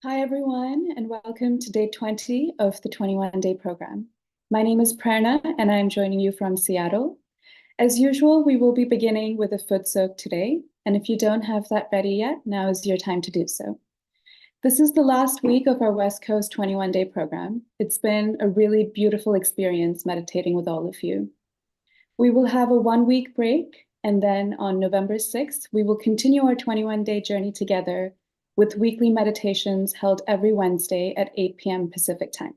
Hi, everyone, and welcome to day 20 of the 21-day program. My name is Prerana, and I'm joining you from Seattle. As usual, we will be beginning with a foot soak today, and if you don't have that ready yet, now is your time to do so. This is the last week of our West Coast 21-day program. It's been a really beautiful experience meditating with all of you. We will have a 1-week break, and then on November 6th, we will continue our 21-day journey together with weekly meditations held every Wednesday at 8 p.m. Pacific time.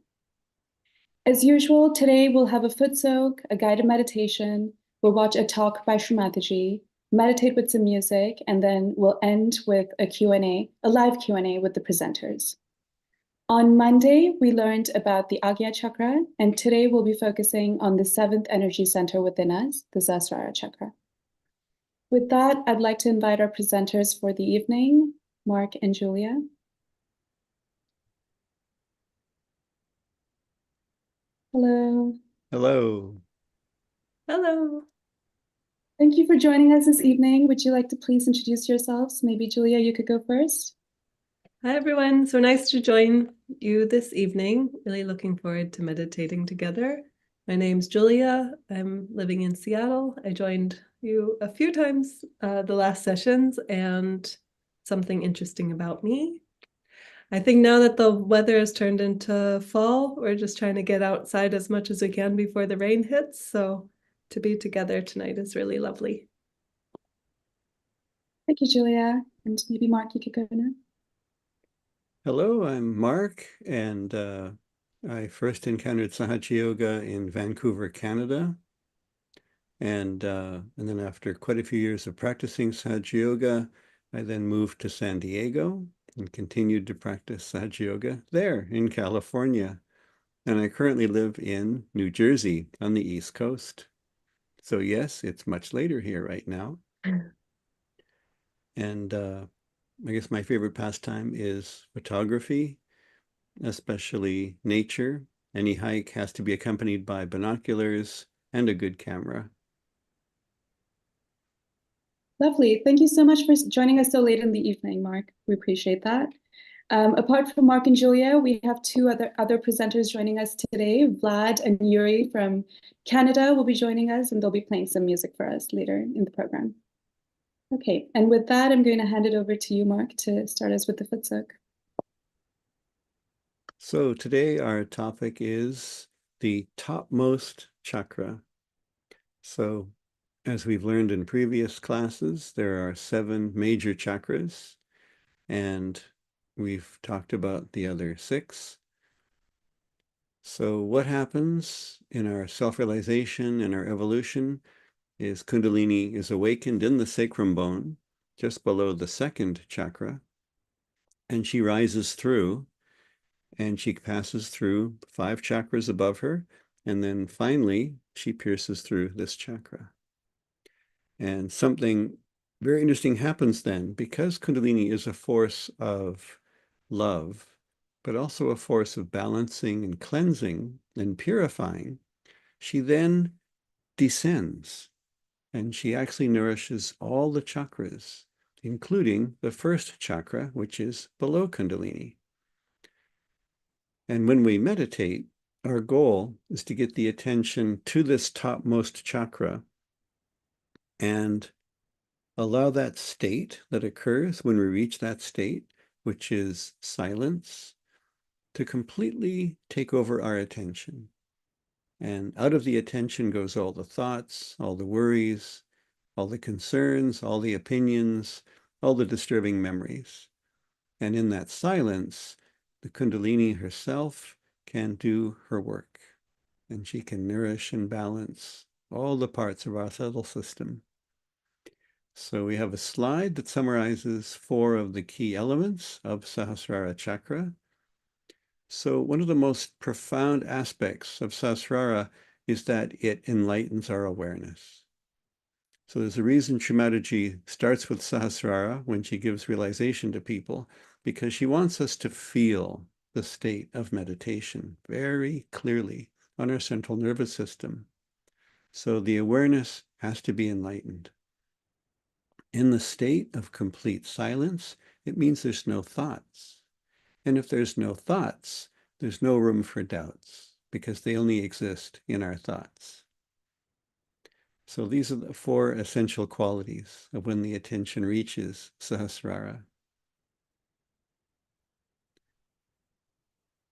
As usual, today we'll have a foot soak, a guided meditation, we'll watch a talk by Shri Mataji, meditate with some music, and then we'll end with a Q&A, a live Q&A with the presenters. On Monday, we learned about the Agya chakra, and today we'll be focusing on the 7th energy center within us, the Sahasrara chakra. With that, I'd like to invite our presenters for the evening, Mark and Julia. Hello. Hello. Hello. Thank you for joining us this evening. Would you like to please introduce yourselves? Maybe Julia, you could go first. Hi, everyone. So nice to join you this evening. Really looking forward to meditating together. My name's Julia. I'm living in Seattle. I joined you a few times the last sessions, and something interesting about me. I think now that the weather has turned into fall, we're just trying to get outside as much as we can before the rain hits. So to be together tonight is really lovely. Thank you, Julia. And maybe Mark, you could go now. Hello, I'm Mark, and I first encountered Sahaja Yoga in Vancouver, Canada. And then after quite a few years of practicing Sahaja Yoga, I then moved to San Diego and continued to practice Sahaja Yoga there in California. And I currently live in New Jersey on the East Coast. So yes, it's much later here right now. And I guess my favorite pastime is photography, especially nature. Any hike has to be accompanied by binoculars and a good camera. Lovely. Thank you so much for joining us so late in the evening, Mark. We appreciate that. Apart from Mark and Julia, we have two other presenters joining us today. Vlad and Yuri from Canada will be joining us, and they'll be playing some music for us later in the program. Okay, and with that, I'm going to hand it over to you, Mark, to start us with the foot soak. So today our topic is the topmost chakra. So as we've learned in previous classes, there are 7 major chakras, and we've talked about the other 6. So what happens in our self-realization and our evolution is Kundalini is awakened in the sacrum bone, just below the 2nd chakra, and she rises through, and she passes through 5 chakras above her, and then finally she pierces through this chakra. And something very interesting happens then, because Kundalini is a force of love, but also a force of balancing and cleansing and purifying. She then descends, and she actually nourishes all the chakras, including the 1st chakra, which is below Kundalini. And when we meditate, our goal is to get the attention to this topmost chakra and allow that state that occurs when we reach that state, which is silence, to completely take over our attention. And out of the attention goes all the thoughts, all the worries, all the concerns, all the opinions, all the disturbing memories. And in that silence, the Kundalini herself can do her work, and she can nourish and balance all the parts of our subtle system. So we have a slide that summarizes 4 of the key elements of Sahasrara chakra. So one of the most profound aspects of Sahasrara is that it enlightens our awareness. So there's a reason Shri Mataji starts with Sahasrara when she gives realization to people, because she wants us to feel the state of meditation very clearly on our central nervous system. So the awareness has to be enlightened. In the state of complete silence, it means there's no thoughts. And if there's no thoughts, there's no room for doubts, because they only exist in our thoughts. So these are the 4 essential qualities of when the attention reaches Sahasrara.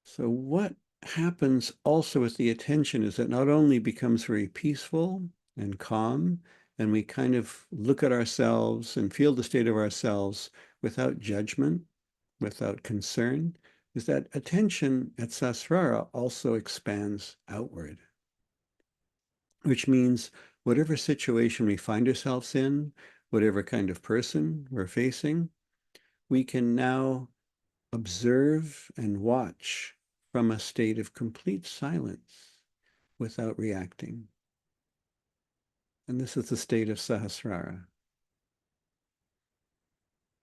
So what happens also with the attention is that not only becomes very peaceful and calm, and we kind of look at ourselves and feel the state of ourselves without judgment, without concern, is that attention at Sahasrara also expands outward, which means whatever situation we find ourselves in, whatever kind of person we're facing, we can now observe and watch from a state of complete silence without reacting. And this is the state of Sahasrara.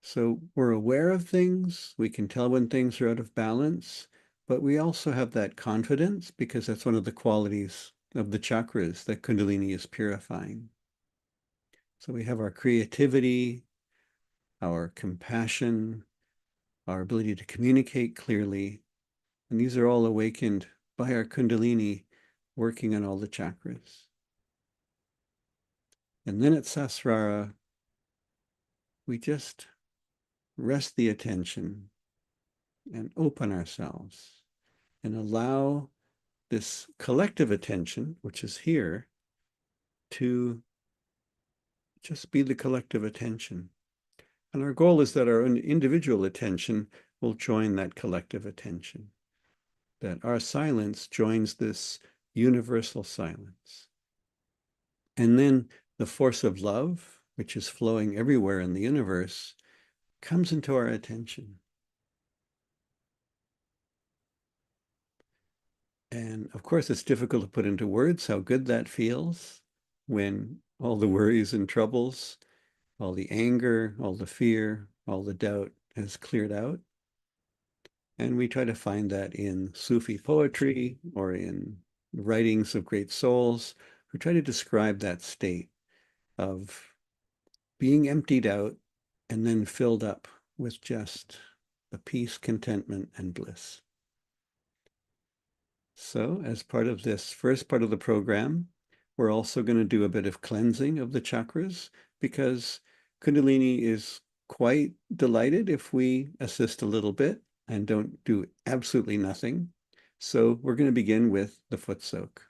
So we're aware of things, we can tell when things are out of balance, but we also have that confidence, because that's one of the qualities of the chakras that Kundalini is purifying. So we have our creativity, our compassion, our ability to communicate clearly, and these are all awakened by our Kundalini working on all the chakras. And then at Sahasrara, we just rest the attention and open ourselves and allow this collective attention, which is here, to just be the collective attention. And our goal is that our own individual attention will join that collective attention, that our silence joins this universal silence. And then the force of love, which is flowing everywhere in the universe, comes into our attention. And of course, it's difficult to put into words how good that feels when all the worries and troubles, all the anger, all the fear, all the doubt has cleared out. And we try to find that in Sufi poetry or in writings of great souls who try to describe that state of being emptied out and then filled up with just the peace, contentment, and bliss. So as part of this first part of the program, we're also going to do a bit of cleansing of the chakras, because Kundalini is quite delighted if we assist a little bit and don't do absolutely nothing. So we're going to begin with the foot soak.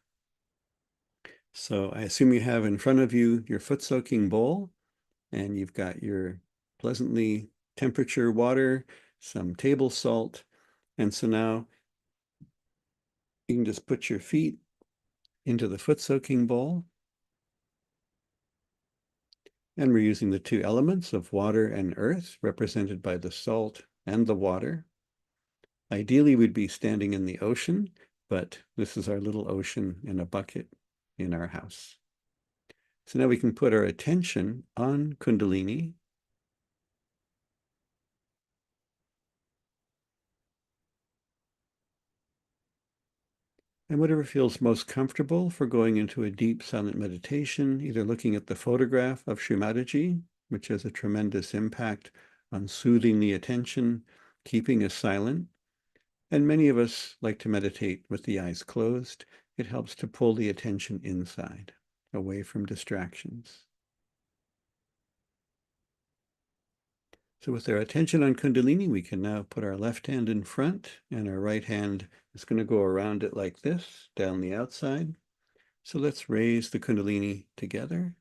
So I assume you have in front of you your foot soaking bowl, and you've got your pleasantly temperature water, some table salt. And so now you can just put your feet into the foot soaking bowl. And we're using the 2 elements of water and earth, represented by the salt and the water. Ideally, we'd be standing in the ocean, but this is our little ocean in a bucket in our house. So now we can put our attention on Kundalini. And whatever feels most comfortable for going into a deep silent meditation, either looking at the photograph of Shri Mataji, which has a tremendous impact on soothing the attention, keeping us silent. And many of us like to meditate with the eyes closed. It helps to pull the attention inside, away from distractions. So with our attention on Kundalini, we can now put our left hand in front, and our right hand is going to go around it like this, down the outside. So let's raise the Kundalini together.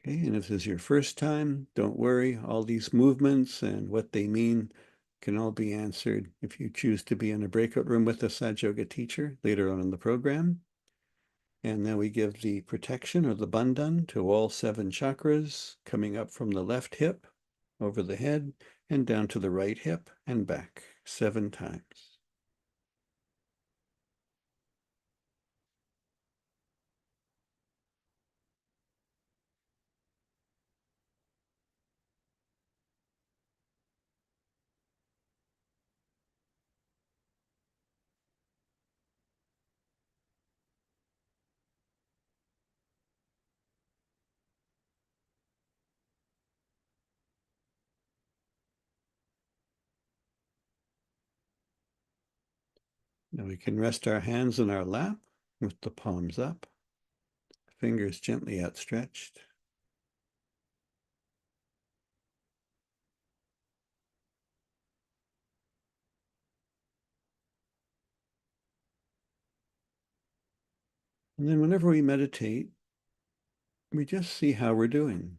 Okay, and if this is your first time, don't worry. All these movements and what they mean can all be answered if you choose to be in a breakout room with a Sahaja Yoga teacher later on in the program. And then we give the protection or the bandhan to all 7 chakras, coming up from the left hip, over the head and down to the right hip and back 7 times. Now we can rest our hands in our lap with the palms up, fingers gently outstretched. And then whenever we meditate, we just see how we're doing.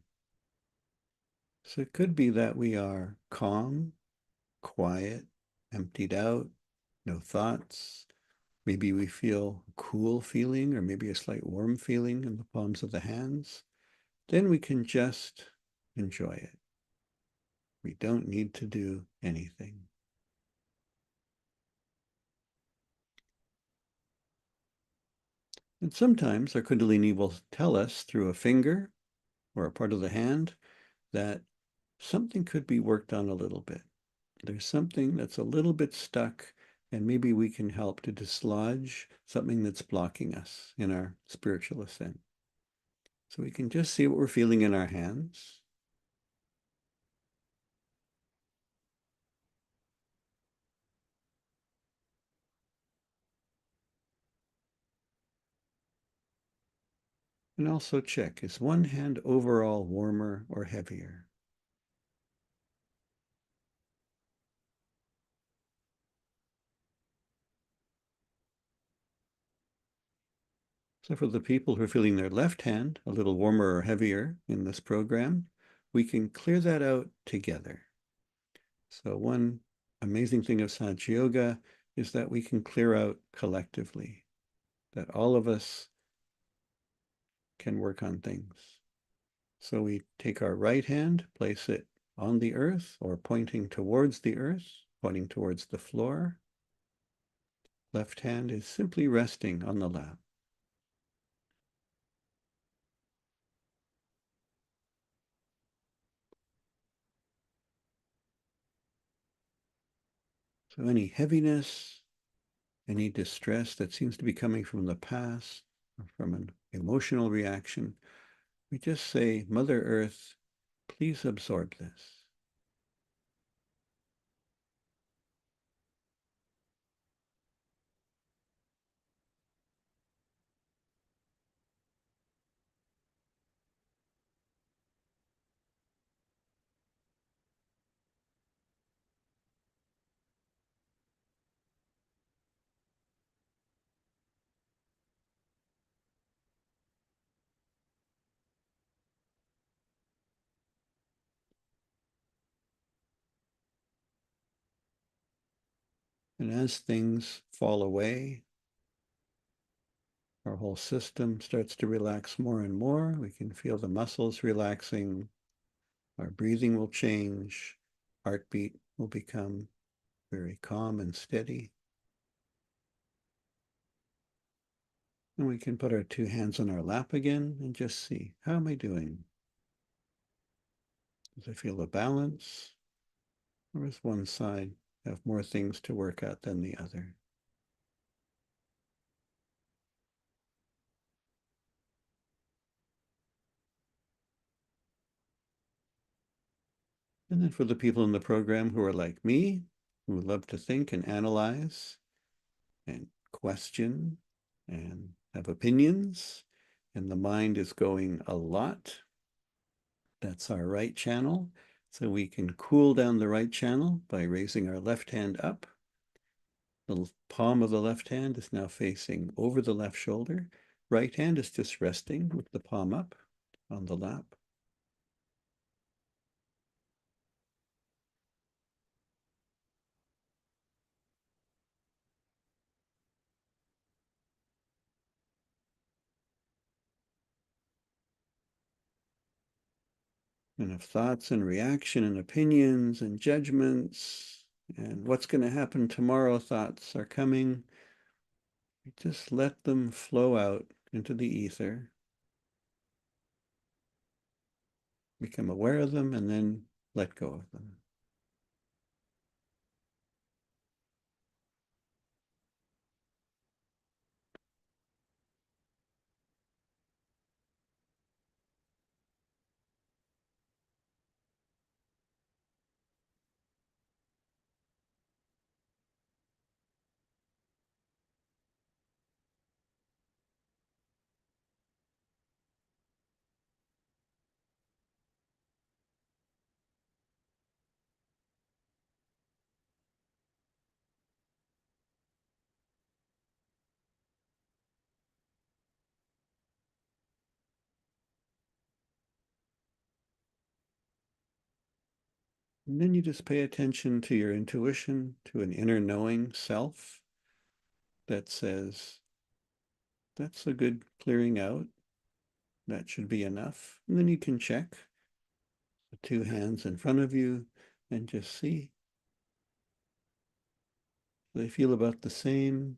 So it could be that we are calm, quiet, emptied out, no thoughts. Maybe we feel a cool feeling or maybe a slight warm feeling in the palms of the hands. Then we can just enjoy it. We don't need to do anything. And sometimes our Kundalini will tell us through a finger or a part of the hand that something could be worked on a little bit. There's something that's a little bit stuck, and maybe we can help to dislodge something that's blocking us in our spiritual ascent. So we can just see what we're feeling in our hands. And also check, is one hand overall warmer or heavier? So for the people who are feeling their left hand a little warmer or heavier in this program, we can clear that out together. So one amazing thing of Sahaja Yoga is that we can clear out collectively, that all of us can work on things. So we take our right hand, place it on the earth or pointing towards the earth, pointing towards the floor. Left hand is simply resting on the lap. So any heaviness, any distress that seems to be coming from the past or from an emotional reaction, we just say, Mother Earth, please absorb this. And as things fall away, our whole system starts to relax more and more. We can feel the muscles relaxing. Our breathing will change. Heartbeat will become very calm and steady. And we can put our 2 hands on our lap again and just see, how am I doing? Does I feel a balance? Or does one side have more things to work at than the other? And then for the people in the program who are like me, who love to think and analyze and question and have opinions, and the mind is going a lot, that's our right channel. So we can cool down the right channel by raising our left hand up. The palm of the left hand is now facing over the left shoulder. Right hand is just resting with the palm up on the lap. And of thoughts and reaction and opinions and judgments and what's going to happen tomorrow thoughts are coming, just let them flow out into the ether. Become aware of them and then let go of them. And then you just pay attention to your intuition, to an inner knowing self that says, that's a good clearing out. That should be enough. And then you can check the two hands in front of you and just see. They feel about the same,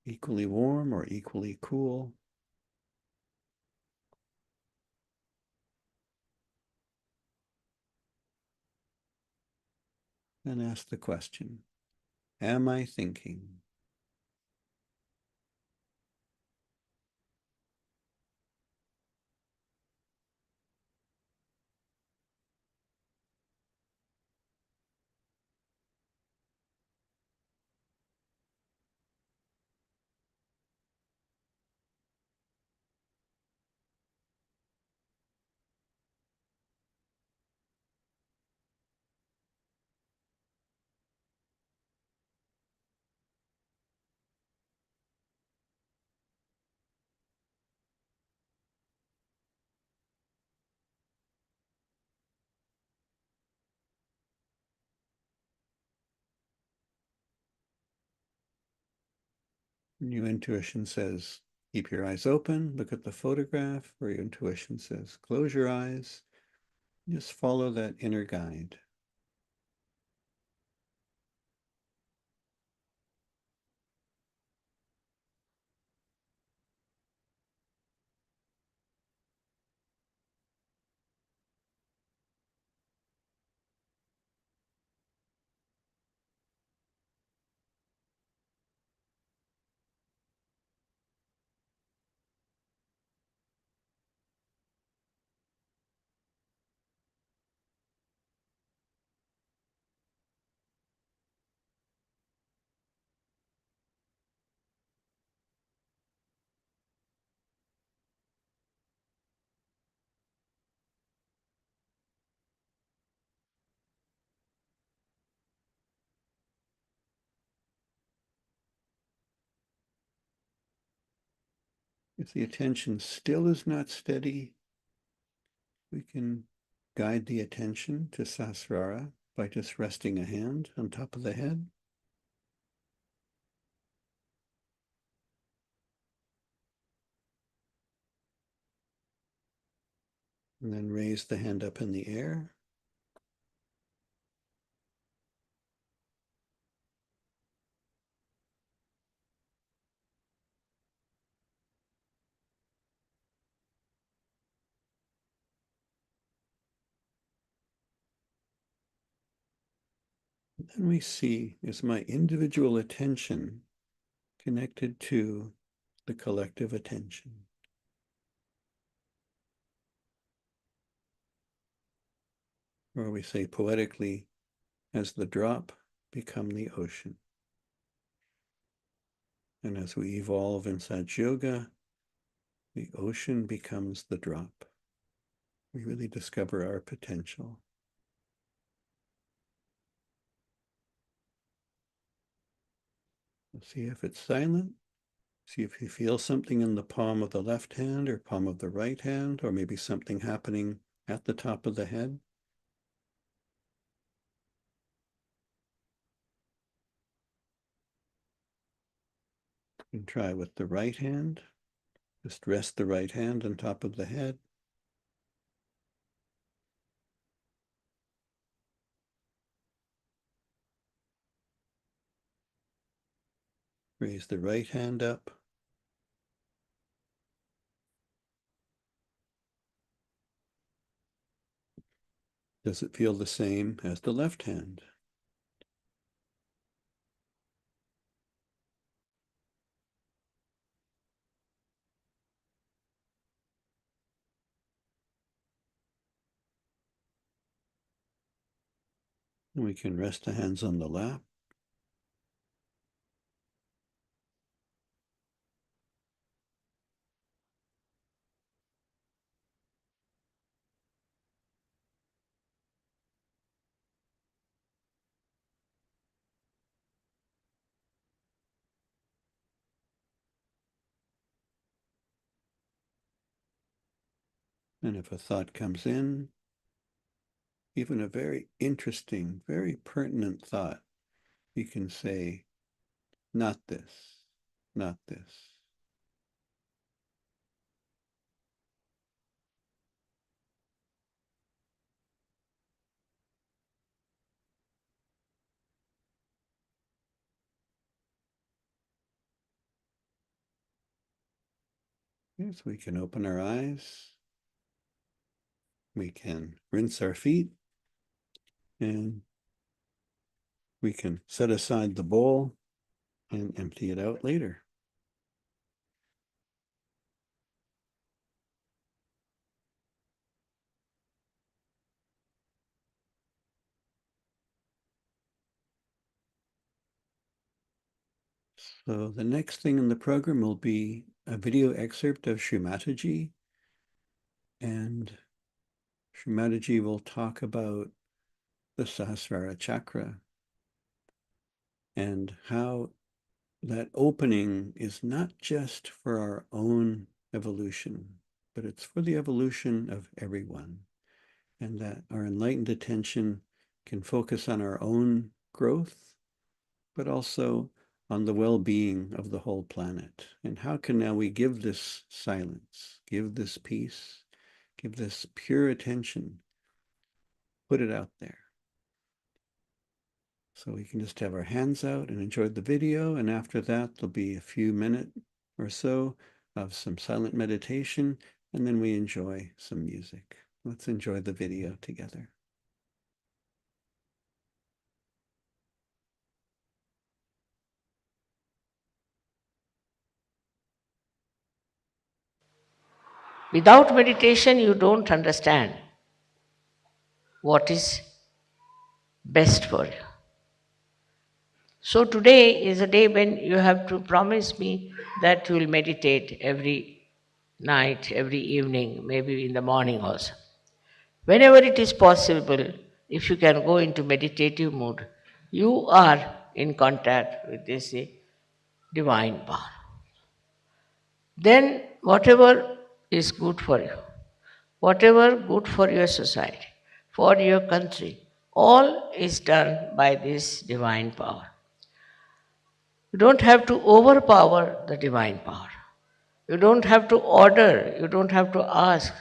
equally warm or equally cool. And ask the question, am I thinking? And your intuition says, keep your eyes open, look at the photograph, or your intuition says, close your eyes, just follow that inner guide. If the attention still is not steady, we can guide the attention to Sahasrara by just resting a hand on top of the head. And then raise the hand up in the air. And then we see, is my individual attention connected to the collective attention? Or we say poetically, has the drop become the ocean? And as we evolve in Sahaja Yoga, the ocean becomes the drop. We really discover our potential. See if it's silent. See if you feel something in the palm of the left hand or palm of the right hand, or maybe something happening at the top of the head. And try with the right hand. Just rest the right hand on top of the head. Raise the right hand up. Does it feel the same as the left hand? And we can rest the hands on the lap. And if a thought comes in, even a very interesting, very pertinent thought, you can say, not this, not this. Yes, we can open our eyes. We can rinse our feet. And we can set aside the bowl and empty it out later. So the next thing in the program will be a video excerpt of Shri Mataji. And Shri Mataji will talk about the Sahasrara chakra and how that opening is not just for our own evolution, but it's for the evolution of everyone. And that our enlightened attention can focus on our own growth, but also on the well-being of the whole planet. And how can now we give this silence, give this peace, give this pure attention, put it out there. So we can just have our hands out and enjoy the video. And after that, there'll be a few minutes or so of some silent meditation, and then we enjoy some music. Let's enjoy the video together. Without meditation, you don't understand what is best for you. So today is a day when you have to promise me that you will meditate every night, every evening, maybe in the morning also. Whenever it is possible, if you can go into meditative mood, you are in contact with this divine power. Then whatever is good for you, whatever good for your society, for your country, all is done by this divine power. You don't have to overpower the divine power. You don't have to order, you don't have to ask.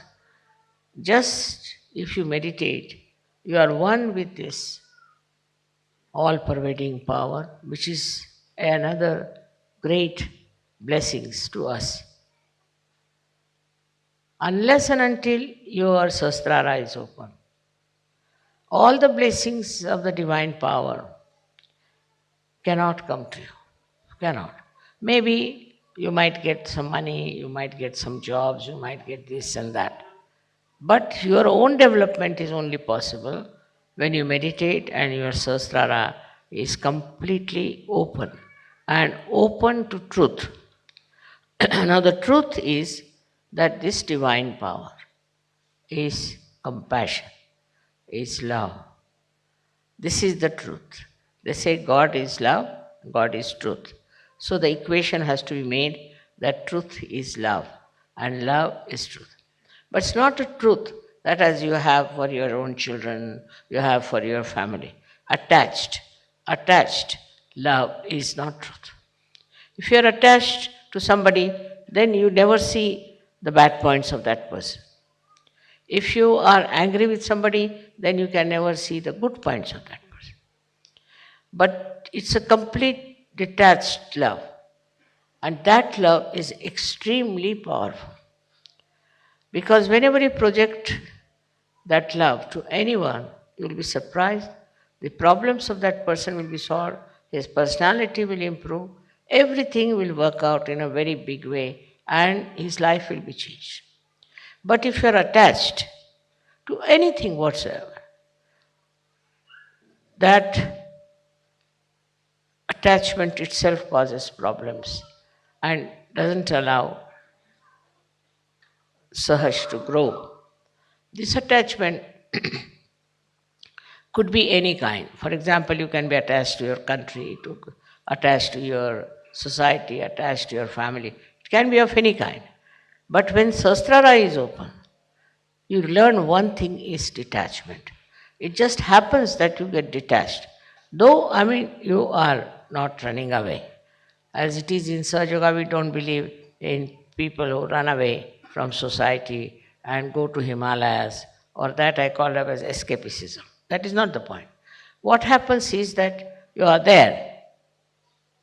Just if you meditate, you are one with this all-pervading power, which is another great blessings to us. Unless and until your Sahasrara is open, all the blessings of the divine power cannot come to you. Cannot. Maybe you might get some money, you might get some jobs, you might get this and that. But your own development is only possible when you meditate and your Sahasrara is completely open and open to truth. Now the truth is that this divine power is compassion, is love. This is the truth. They say God is love, God is truth. So the equation has to be made that truth is love and love is truth. But it's not a truth that as you have for your own children, you have for your family. Attached love is not truth. If you are attached to somebody, then you never see the bad points of that person. If you are angry with somebody, then you can never see the good points of that person. But it's a complete detached love. And that love is extremely powerful. Because whenever you project that love to anyone, you will be surprised. The problems of that person will be solved, his personality will improve, everything will work out in a very big way, and his life will be changed. But if you are attached to anything whatsoever, that attachment itself causes problems and doesn't allow Sahaj to grow. This attachment could be any kind. For example, you can be attached to your country, attached to your society, attached to your family. It can be of any kind. But when Sahasrara is open, you learn one thing is detachment. It just happens that you get detached. Though, you are not running away. As it is in Sahaja Yoga, we don't believe in people who run away from society and go to Himalayas, or that I call it as escapism. That is not the point. What happens is that you are there,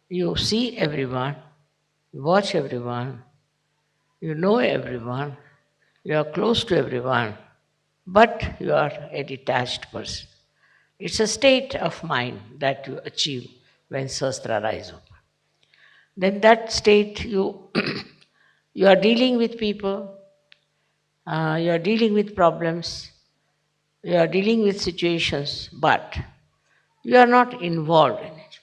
you see everyone, you watch everyone, you know everyone, you are close to everyone, but you are a detached person. It's a state of mind that you achieve when Sahasrara is open. Then that state you you are dealing with people, you are dealing with problems, you are dealing with situations, but you are not involved in it.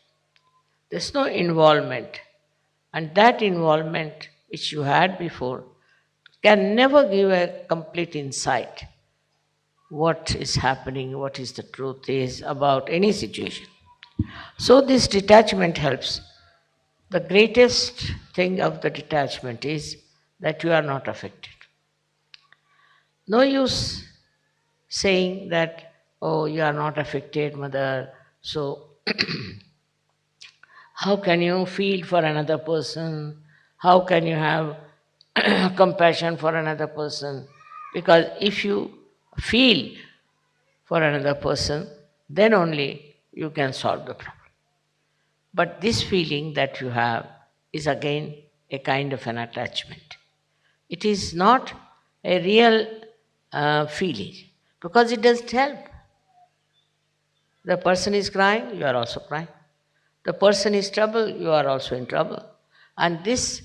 There's no involvement. And that involvement which you had before can never give a complete insight what is happening, what is the truth is about any situation. So this detachment helps. The greatest thing of the detachment is that you are not affected. No use saying that, oh, you are not affected, mother, so how can you feel for another person? How can you have compassion for another person? Because if you feel for another person, then only you can solve the problem. But this feeling that you have is again a kind of an attachment. It is not a real feeling because it doesn't help. The person is crying, you are also crying. The person is trouble, you are also in trouble. And this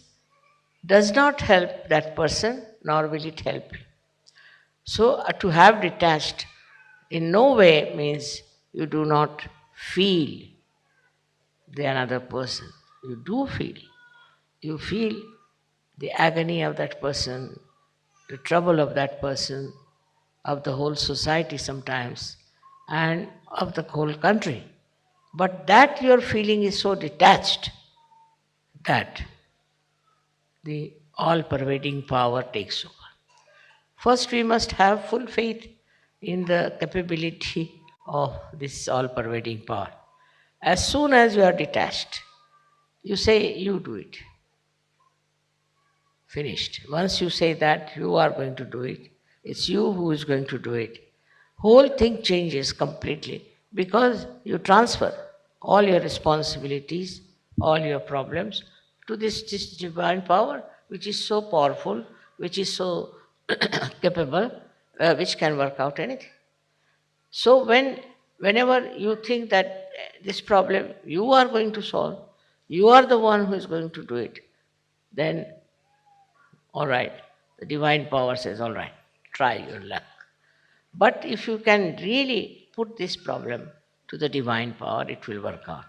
does not help that person, nor will it help you. So, to have detached in no way means you do not feel the another person. You do feel. You feel the agony of that person, the trouble of that person, of the whole society sometimes, and of the whole country. But that your feeling is so detached that the all pervading power takes over. First, we must have full faith in the capability of this all pervading power. As soon as you are detached, you say, you do it. Finished. Once you say that you are going to do it, it's you who is going to do it. Whole thing changes completely because you transfer all your responsibilities, all your problems to this divine power which is so powerful, which is so capable, which can work out anything. So whenever you think that this problem you are going to solve, you are the one who is going to do it, then all right, the divine power says, all right, try your luck. But if you can really put this problem to the divine power, it will work out.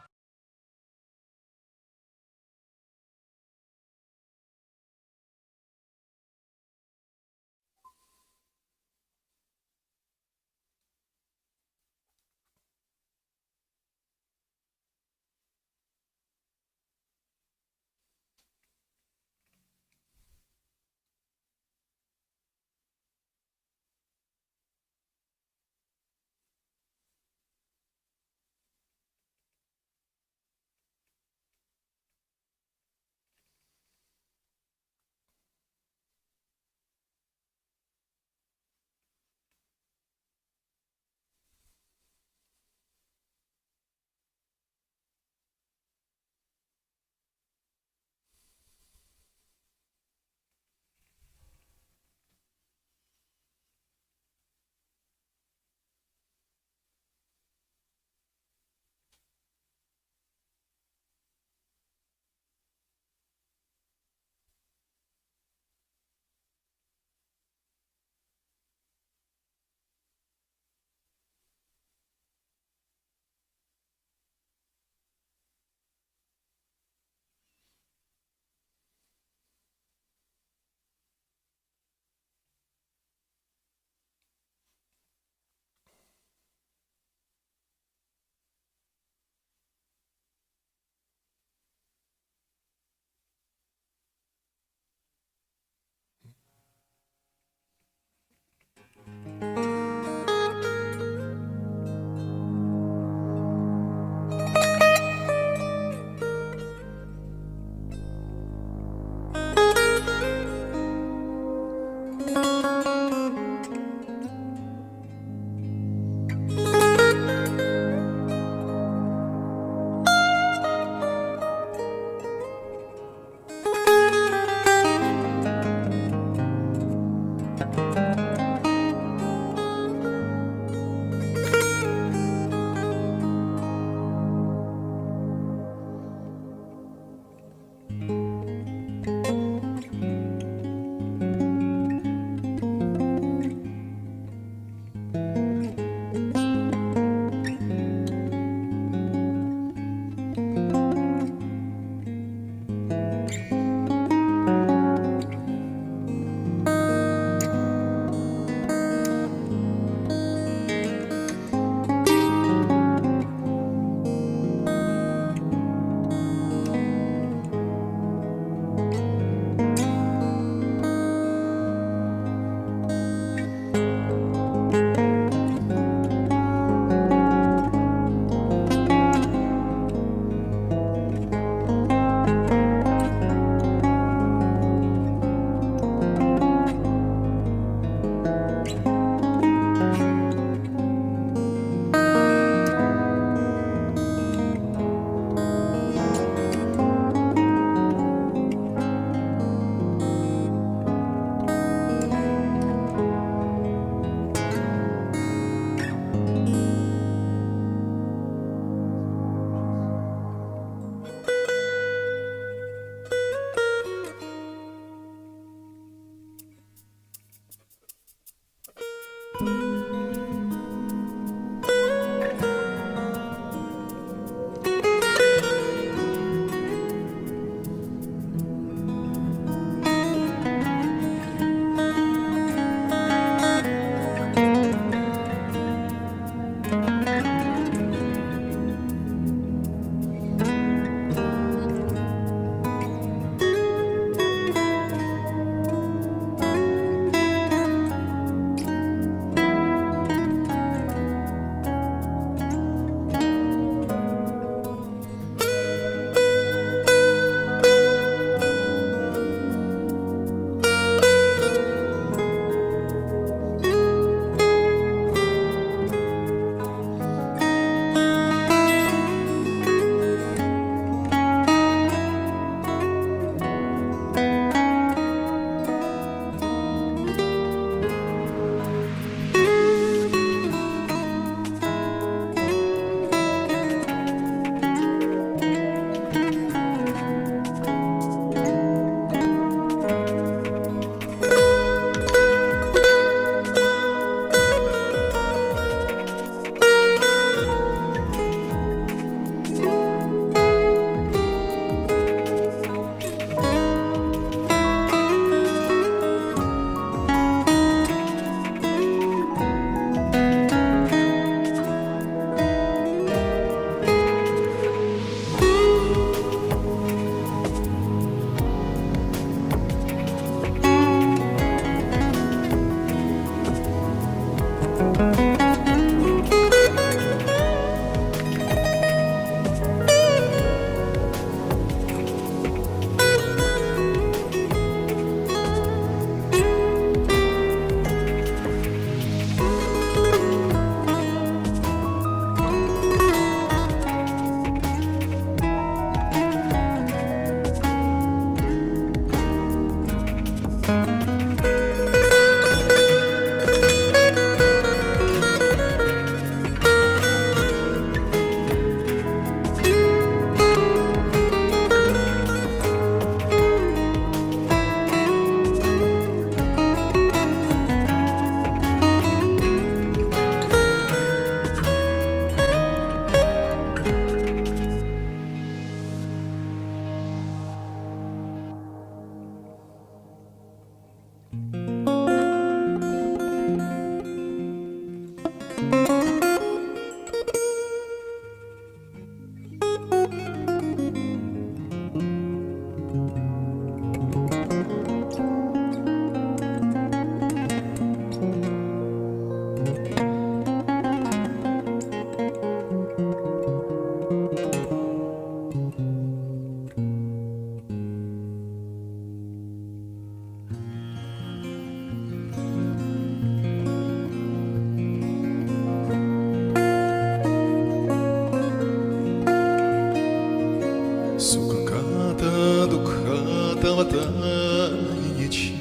Таватаєчі,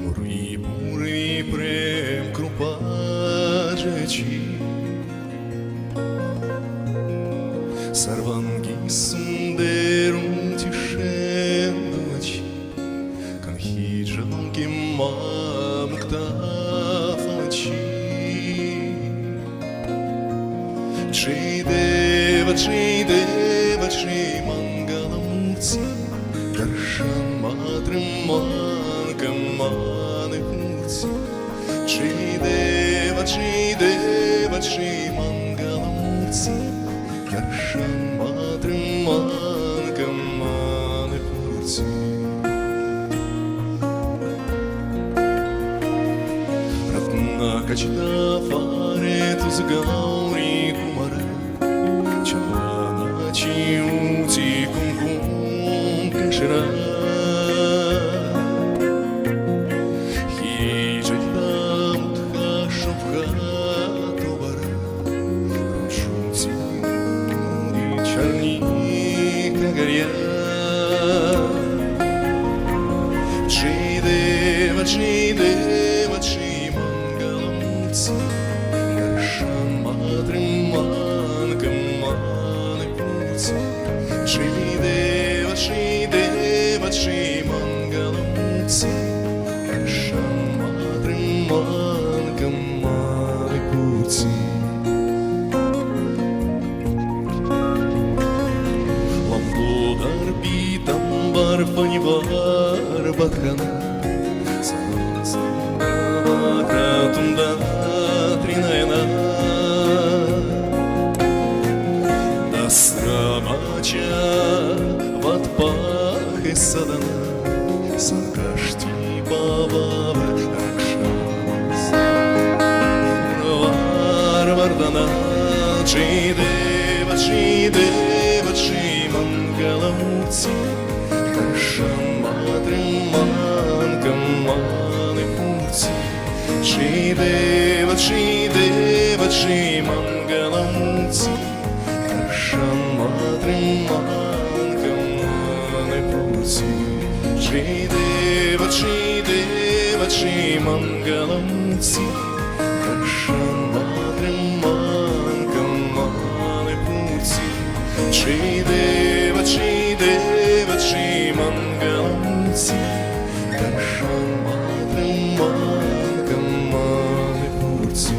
мурві, пурві, прем, крупаджечі, сарвангі, сундерум, тішендочі, канхіджанкі, мамуктафачі, чейдева, чейдева, чей мангаламурці, Даршан матриман камани пуці, чейдева, чей мангаламурці, Даршан матриман камани пуці. Ратна качта фаре тузгаури кумара, чалана чиути кум-кум кашира. Чейдева, чей мангаламурці, Даршан матриман камани пуці, чейдева, чей мангаламурці, Даршан матриман камани пуці. Ламбодар бітамбар фанівар батрана, Тунда тринайна, Дасрамача ватпахи садана, Санкашти бавава ракшас. Варвардана, чейдева, чей мангаламурці, Даршан матриман камани пуці, чейдева, чей мангаламурці, Даршан матриман камани пуці, чейдева, чей мангаламурці, Даршан матриман камани пуці, чейдева, чей мангаламурці, Даршан матриман камани пуці.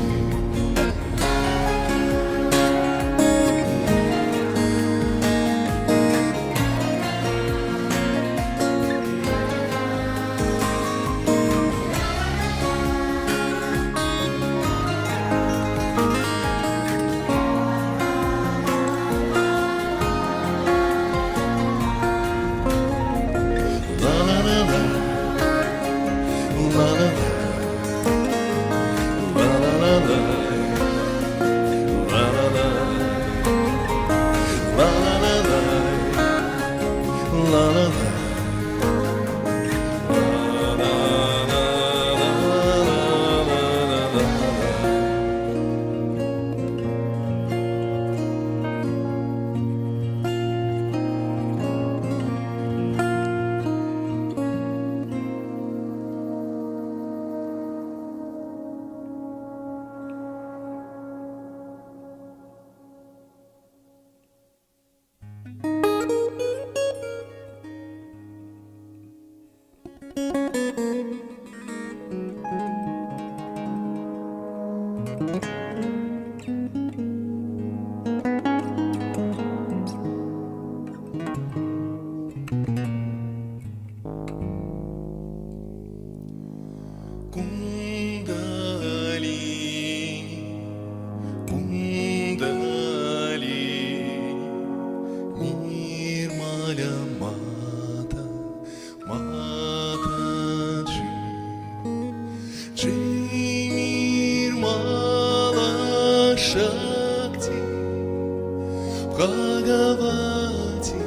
Bhagavati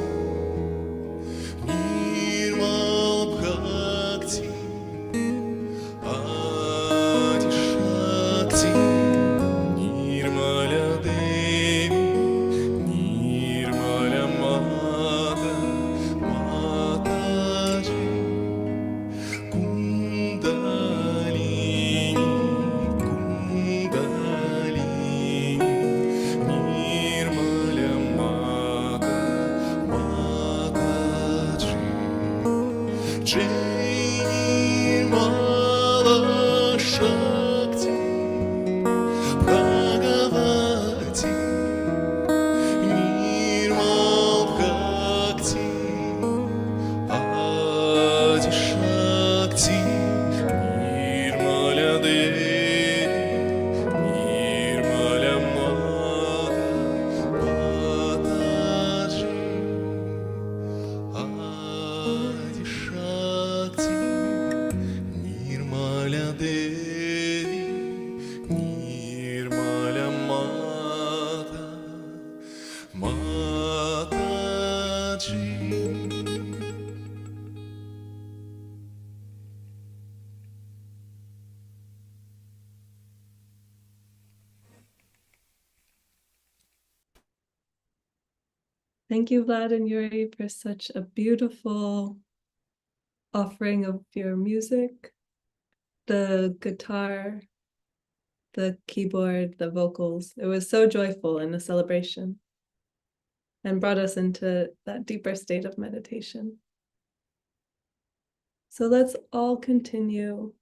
Nirmal Bhakti Adi Shakti Nirmala Devi Nirmala Mata Mataji Kundalini Kundalini Nirmala Mata Mataji Jai Nirmala Shakti Bhagavati Nirmal Bhakti Adi Shakti Nirmala Devi Nirmala Mata Mataji Adi Shakti Nirmala Devi Nirmala Mata Mataji. Thank you, Vlad and Yuri, for such a beautiful offering of your music, the guitar, the keyboard, the vocals. It was so joyful in a celebration and brought us into that deeper state of meditation. So let's all continue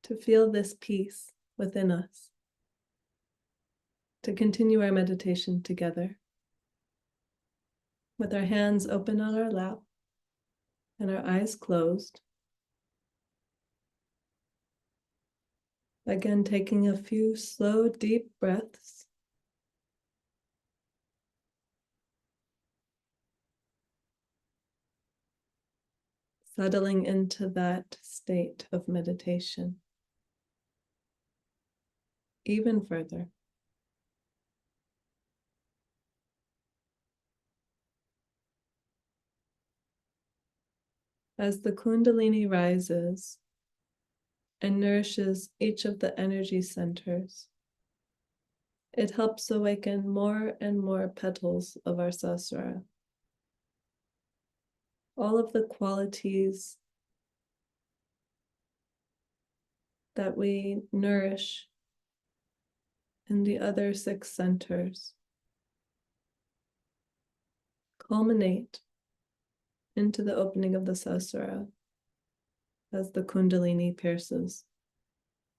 to feel this peace within us, to continue our meditation together with our hands open on our lap and our eyes closed. Again, taking a few slow, deep breaths. Settling into that state of meditation even further. As the Kundalini rises and nourishes each of the energy centers, it helps awaken more and more petals of our Sahasrara. All of the qualities that we nourish in the other 6 centers culminate into the opening of the Sahasrara as the Kundalini pierces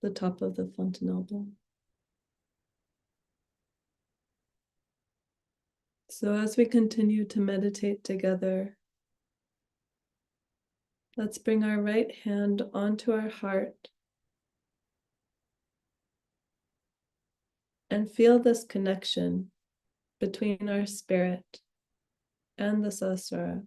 the top of the fontanelle dome. So as we continue to meditate together, let's bring our right hand onto our heart and feel this connection between our spirit and the Sahasrara.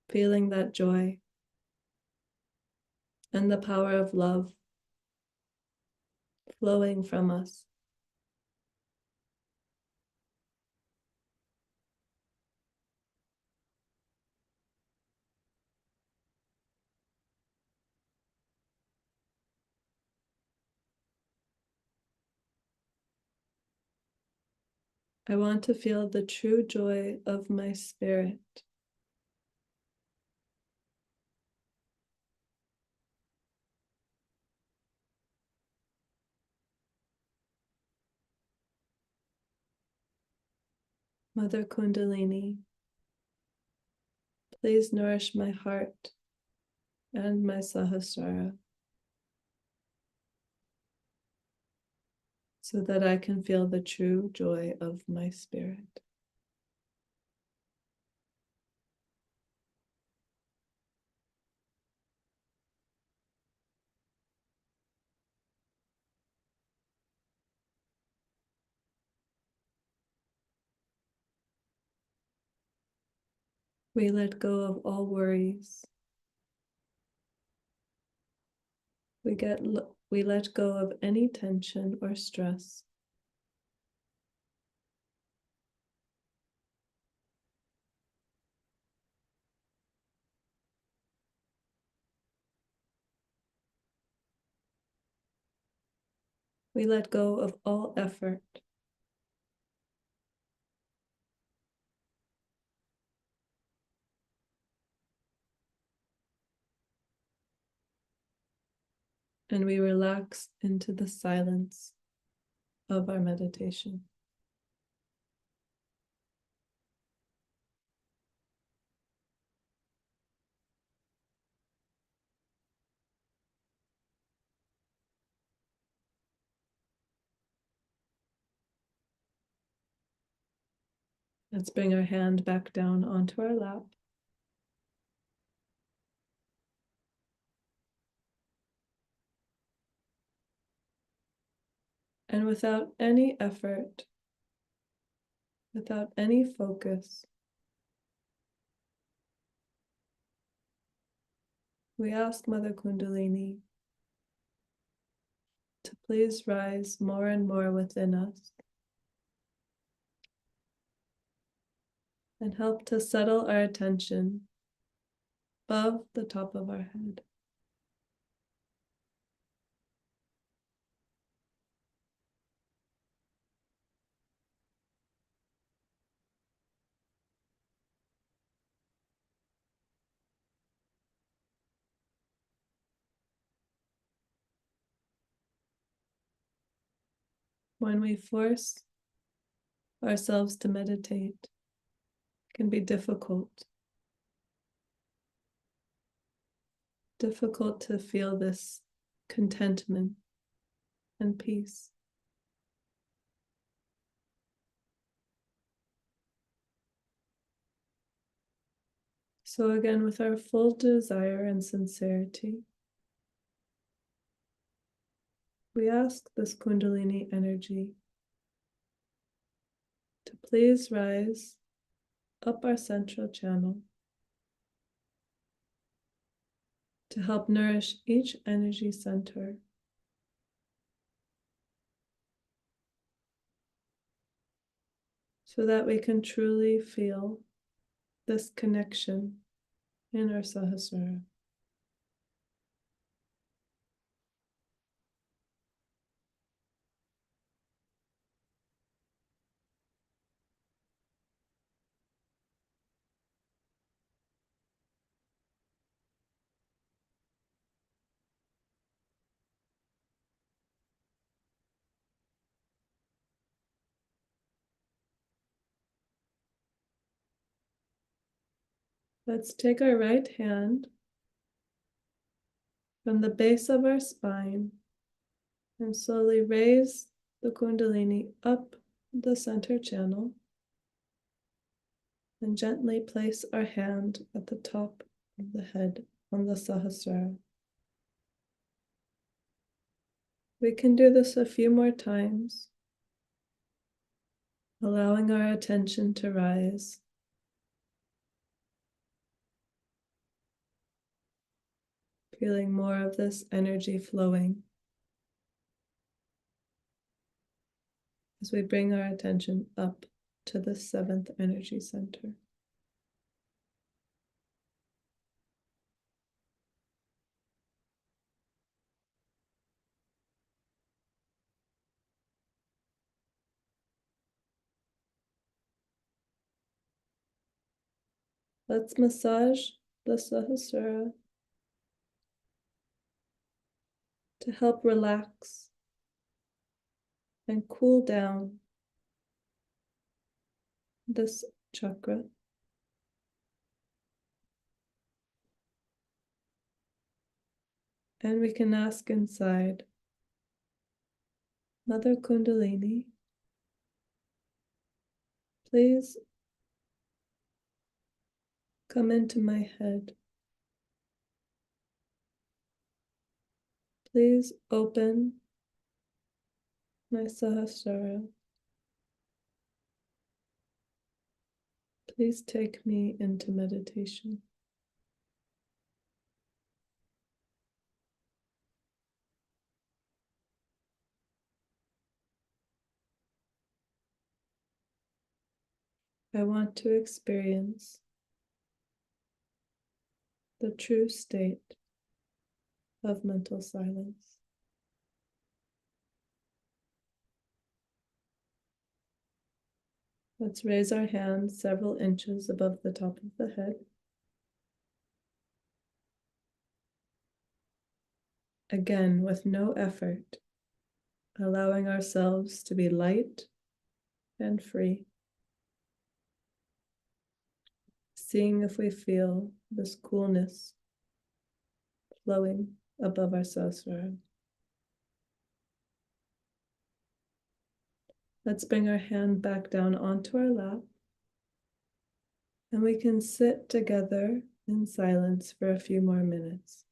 Feeling that joy and the power of love flowing from us. I want to feel the true joy of my spirit. Mother Kundalini, please nourish my heart and my Sahasrara so that I can feel the true joy of my spirit. We let go of all worries, we let go of any tension or stress. We let go of all effort. And we relax into the silence of our meditation. Let's bring our hand back down onto our lap. And without any effort, without any focus, we ask Mother Kundalini to please rise more and more within us and help to settle our attention above the top of our head. When we force ourselves to meditate, it can be difficult to feel this contentment and peace. So again, with our full desire and sincerity, we ask this Kundalini energy to please rise up our central channel to help nourish each energy center so that we can truly feel this connection in our Sahasrara. Let's take our right hand from the base of our spine and slowly raise the Kundalini up the center channel and gently place our hand at the top of the head on the Sahasrara. We can do this a few more times, allowing our attention to rise. Feeling more of this energy flowing as we bring our attention up to the seventh energy center. Let's massage the Sahasrara to help relax and cool down this chakra. And we can ask inside, Mother Kundalini, please come into my head. Please open my Sahasrara. Please take me into meditation. I want to experience the true state of mental silence. Let's raise our hands several inches above the top of the head. Again, with no effort, allowing ourselves to be light and free. Seeing if we feel this coolness flowing above our Sahasrara. Let's bring our hand back down onto our lap, and we can sit together in silence for a few more minutes.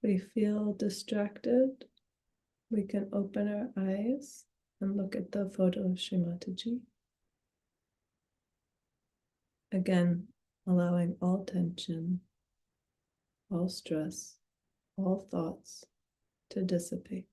If we feel distracted, we can open our eyes and look at the photo of Shri Mataji. Again, allowing all tension, all stress, all thoughts to dissipate.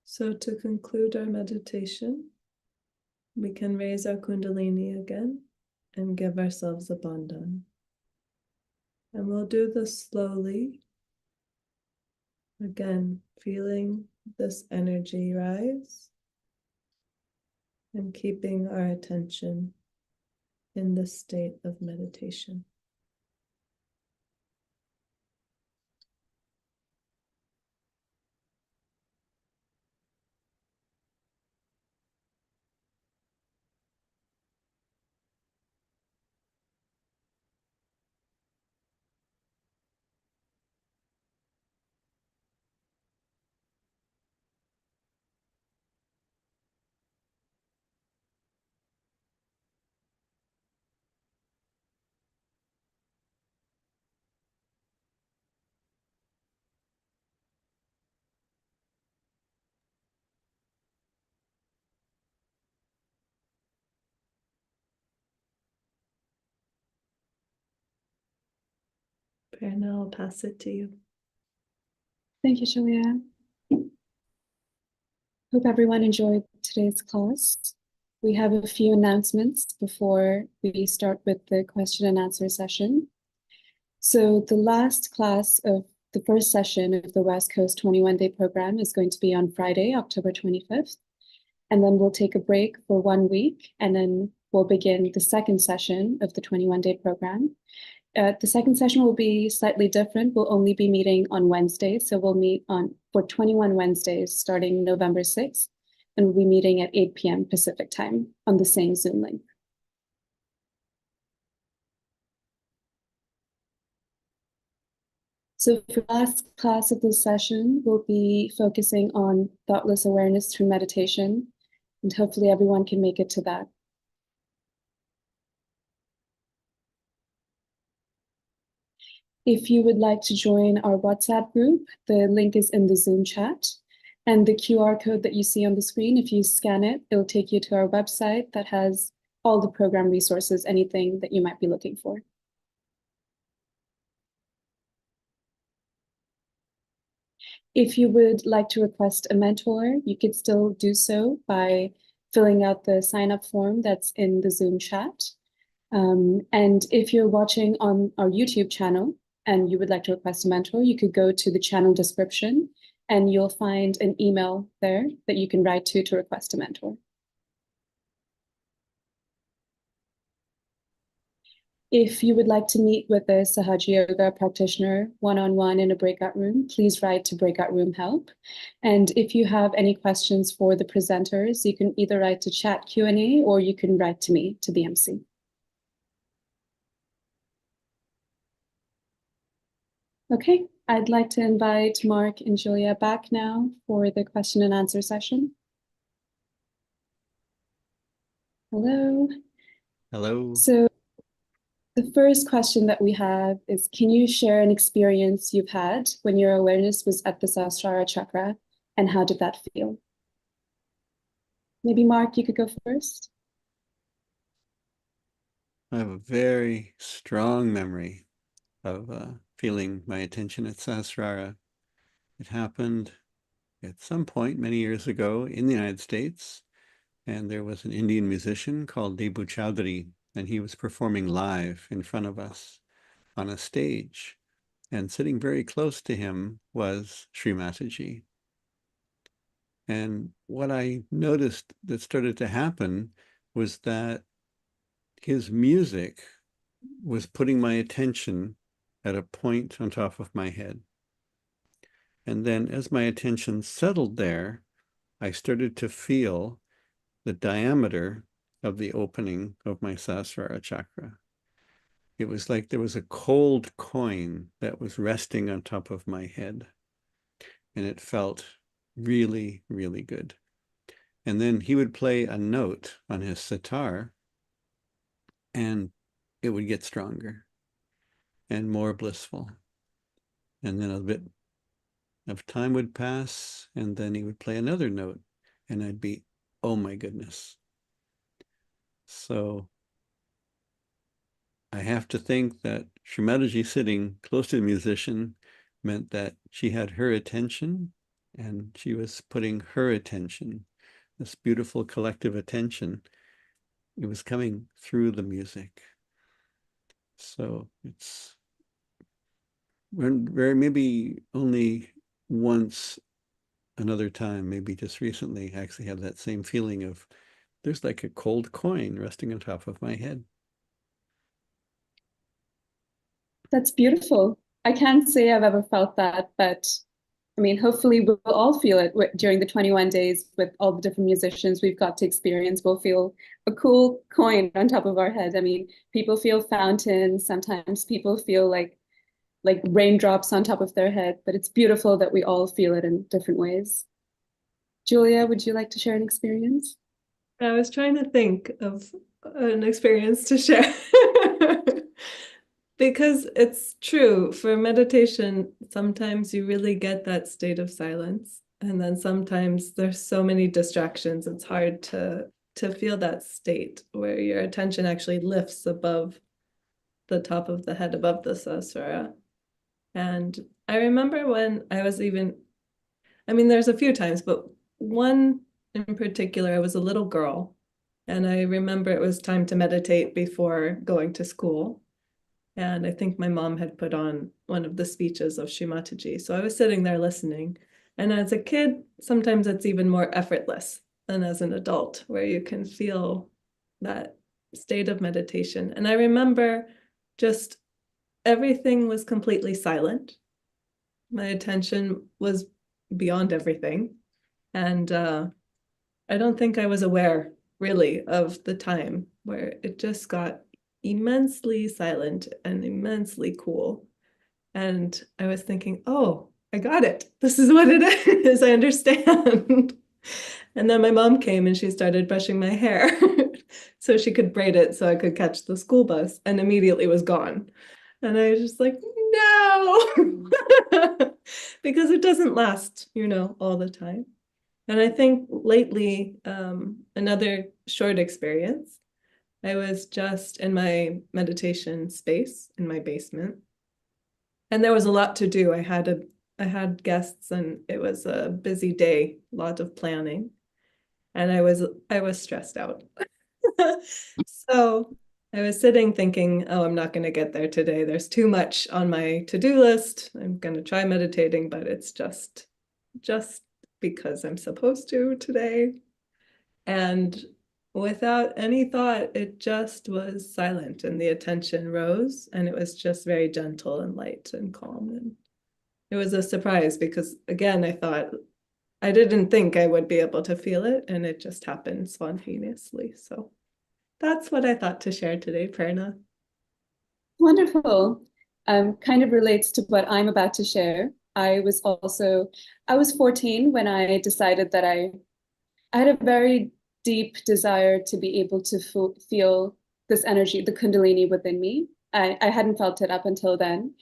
So to conclude our meditation, we can raise our Kundalini again and give ourselves a bandhan. And we'll do this slowly. Again, feeling this energy rise and keeping our attention in this state of meditation. Prerana, I'll pass it to you. Thank you, Julia. Hope everyone enjoyed today's class. We have a few announcements before we start with the question and answer session. So the last class of the first session of the West Coast 21-day program is going to be on Friday, October 25th. And then we'll take a break for 1 week, and then we'll begin the second session of the 21-day program. The second session will be slightly different. We'll only be meeting on Wednesdays. So we'll meet for 21 Wednesdays starting November 6th, and we'll be meeting at 8 p.m. Pacific time on the same Zoom link. So for the last class of this session, we'll be focusing on thoughtless awareness through meditation, and hopefully everyone can make it to that. If you would like to join our WhatsApp group, the link is in the Zoom chat. And the QR code that you see on the screen, if you scan it, it'll take you to our website that has all the program resources, anything that you might be looking for. If you would like to request a mentor, you could still do so by filling out the sign-up form that's in the Zoom chat. And if you're watching on our YouTube channel, and you would like to request a mentor, you could go to the channel description and you'll find an email there that you can write to request a mentor. If you would like to meet with a Sahaja Yoga practitioner one-on-one in a breakout room, please write to breakout room help. And if you have any questions for the presenters, you can either write to chat Q&A or you can write to me, to the MC. Okay, I'd like to invite Mark and Julia back now for the question and answer session. Hello. Hello. So the first question that we have is, can you share an experience you've had when your awareness was at the Sahasrara chakra, and how did that feel? Maybe Mark, you could go first. I have a very strong memory of feeling my attention at Sahasrara. It happened at some point many years ago in the United States, and there was an Indian musician called Debu Chowdhury, and he was performing live in front of us on a stage, and sitting very close to him was Shri Mataji. And what I noticed that started to happen was that his music was putting my attention at a point on top of my head. And then as my attention settled there, I started to feel the diameter of the opening of my Sahasrara chakra. It was like there was a cold coin that was resting on top of my head. And it felt really, really good. And then he would play a note on his sitar, and it would get stronger and more blissful. And then a bit of time would pass, and then he would play another note, and I'd be, oh my goodness. So I have to think that Shri Mataji sitting close to the musician meant that she had her attention, and she was putting her attention, this beautiful collective attention. It was coming through the music. So it's very, maybe only once another time, maybe just recently, I actually have that same feeling of there's like a cold coin resting on top of my head. That's beautiful. I can't say I've ever felt that, but I mean, hopefully we'll all feel it during the 21 days with all the different musicians we've got to experience. We'll feel a cool coin on top of our head. I mean, people feel fountains. Sometimes people feel like raindrops on top of their head, but it's beautiful that we all feel it in different ways. Julia, would you like to share an experience? I was trying to think of an experience to share. Because it's true, for meditation, sometimes you really get that state of silence. And then sometimes there's so many distractions, it's hard to feel that state where your attention actually lifts above the top of the head, above the Sahasrara. And I remember when I was there's a few times, but one in particular, I was a little girl, and I remember it was time to meditate before going to school. And I think my mom had put on one of the speeches of Shri Mataji. So I was sitting there listening. And as a kid, sometimes it's even more effortless than as an adult, where you can feel that state of meditation. And I remember just everything was completely silent. My attention was beyond everything. And I don't think I was aware really of the time where it just got immensely silent and immensely cool. And I was thinking, oh, I got it. This is what it is. I understand. And then my mom came and she started brushing my hair so she could braid it so I could catch the school bus, and immediately was gone. And I was just like, no, because it doesn't last, all the time. And I think lately, another short experience, I was just in my meditation space in my basement, and there was a lot to do. I had guests, and it was a busy day, a lot of planning, and I was stressed out. So I was sitting thinking, oh, I'm not going to get there today. There's too much on my to-do list. I'm going to try meditating, but it's just because I'm supposed to today. And without any thought, it just was silent, and the attention rose, and it was just very gentle and light and calm. And it was a surprise because, again, I didn't think I would be able to feel it, and it just happened spontaneously. So that's what I thought to share today, Prerana. Wonderful. Kind of relates to what I'm about to share. I was 14 when I decided that I had a very deep desire to be able to feel this energy, the Kundalini within me. I hadn't felt it up until then.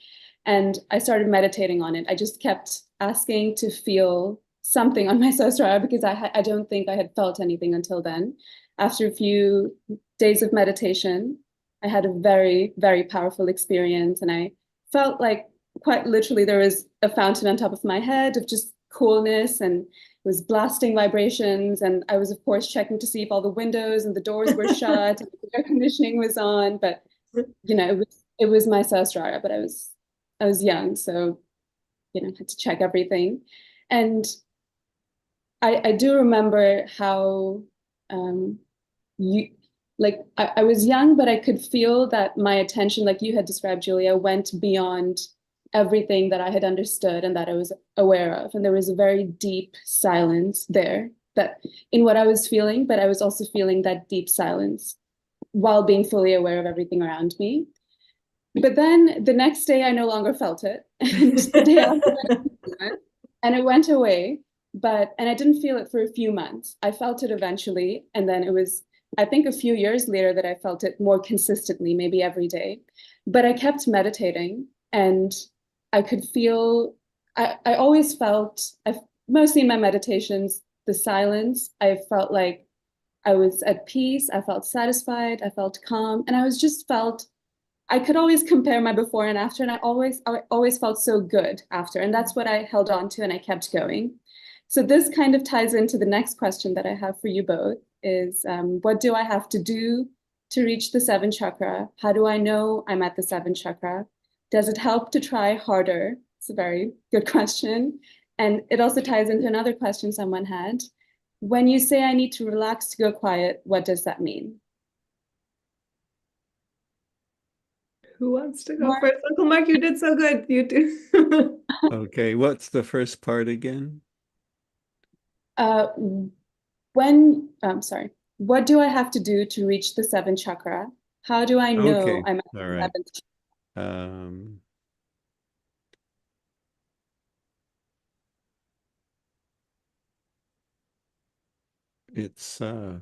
And I started meditating on it. I just kept asking to feel something on my Sahasrara because I don't think I had felt anything until then. After a few days of meditation, I had a very, very powerful experience. And I felt like quite literally there was a fountain on top of my head of just coolness, and it was blasting vibrations. And I was, of course, checking to see if all the windows and the doors were shut and the air conditioning was on. But, it was my Sahasrara, but I was young. So, had to check everything. And I do remember how I was young, but I could feel that my attention, like you had described, Julia, went beyond everything that I had understood and that I was aware of. And there was a very deep silence there that in what I was feeling, but I was also feeling that deep silence while being fully aware of everything around me. But then the next day I no longer felt it. And the day after, and it went away. And I didn't feel it for a few months. I felt it eventually. And then it was, I think, a few years later that I felt it more consistently, maybe every day. But I kept meditating, and I could feel, I always felt, mostly in my meditations, the silence, I felt like I was at peace. I felt satisfied. I felt calm. And I could always compare my before and after. And I always felt so good after. And that's what I held on to, and I kept going. So this kind of ties into the next question that I have for you both is, what do I have to do to reach the 7th chakra? How do I know I'm at the 7th chakra? Does it help to try harder? It's a very good question. And it also ties into another question someone had. When you say I need to relax to go quiet, what does that mean? Who wants to go first? Uncle Mark, you did so good. You do. Okay, what's the first part again? Sorry. What do I have to do to reach the 7th chakra? How do I know Okay, I'm at the all right. 7th chakra? It's there's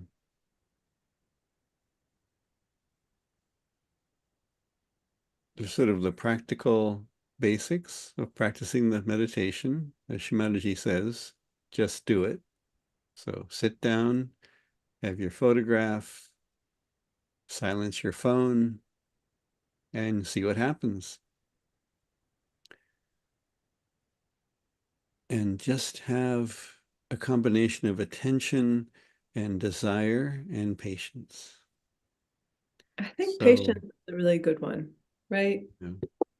sort of the practical basics of practicing the meditation. As Shri Mataji says, just do it. So sit down, have your photograph, silence your phone, and see what happens. And just have a combination of attention and desire and patience. I think So, patience is a really good one, right? yeah.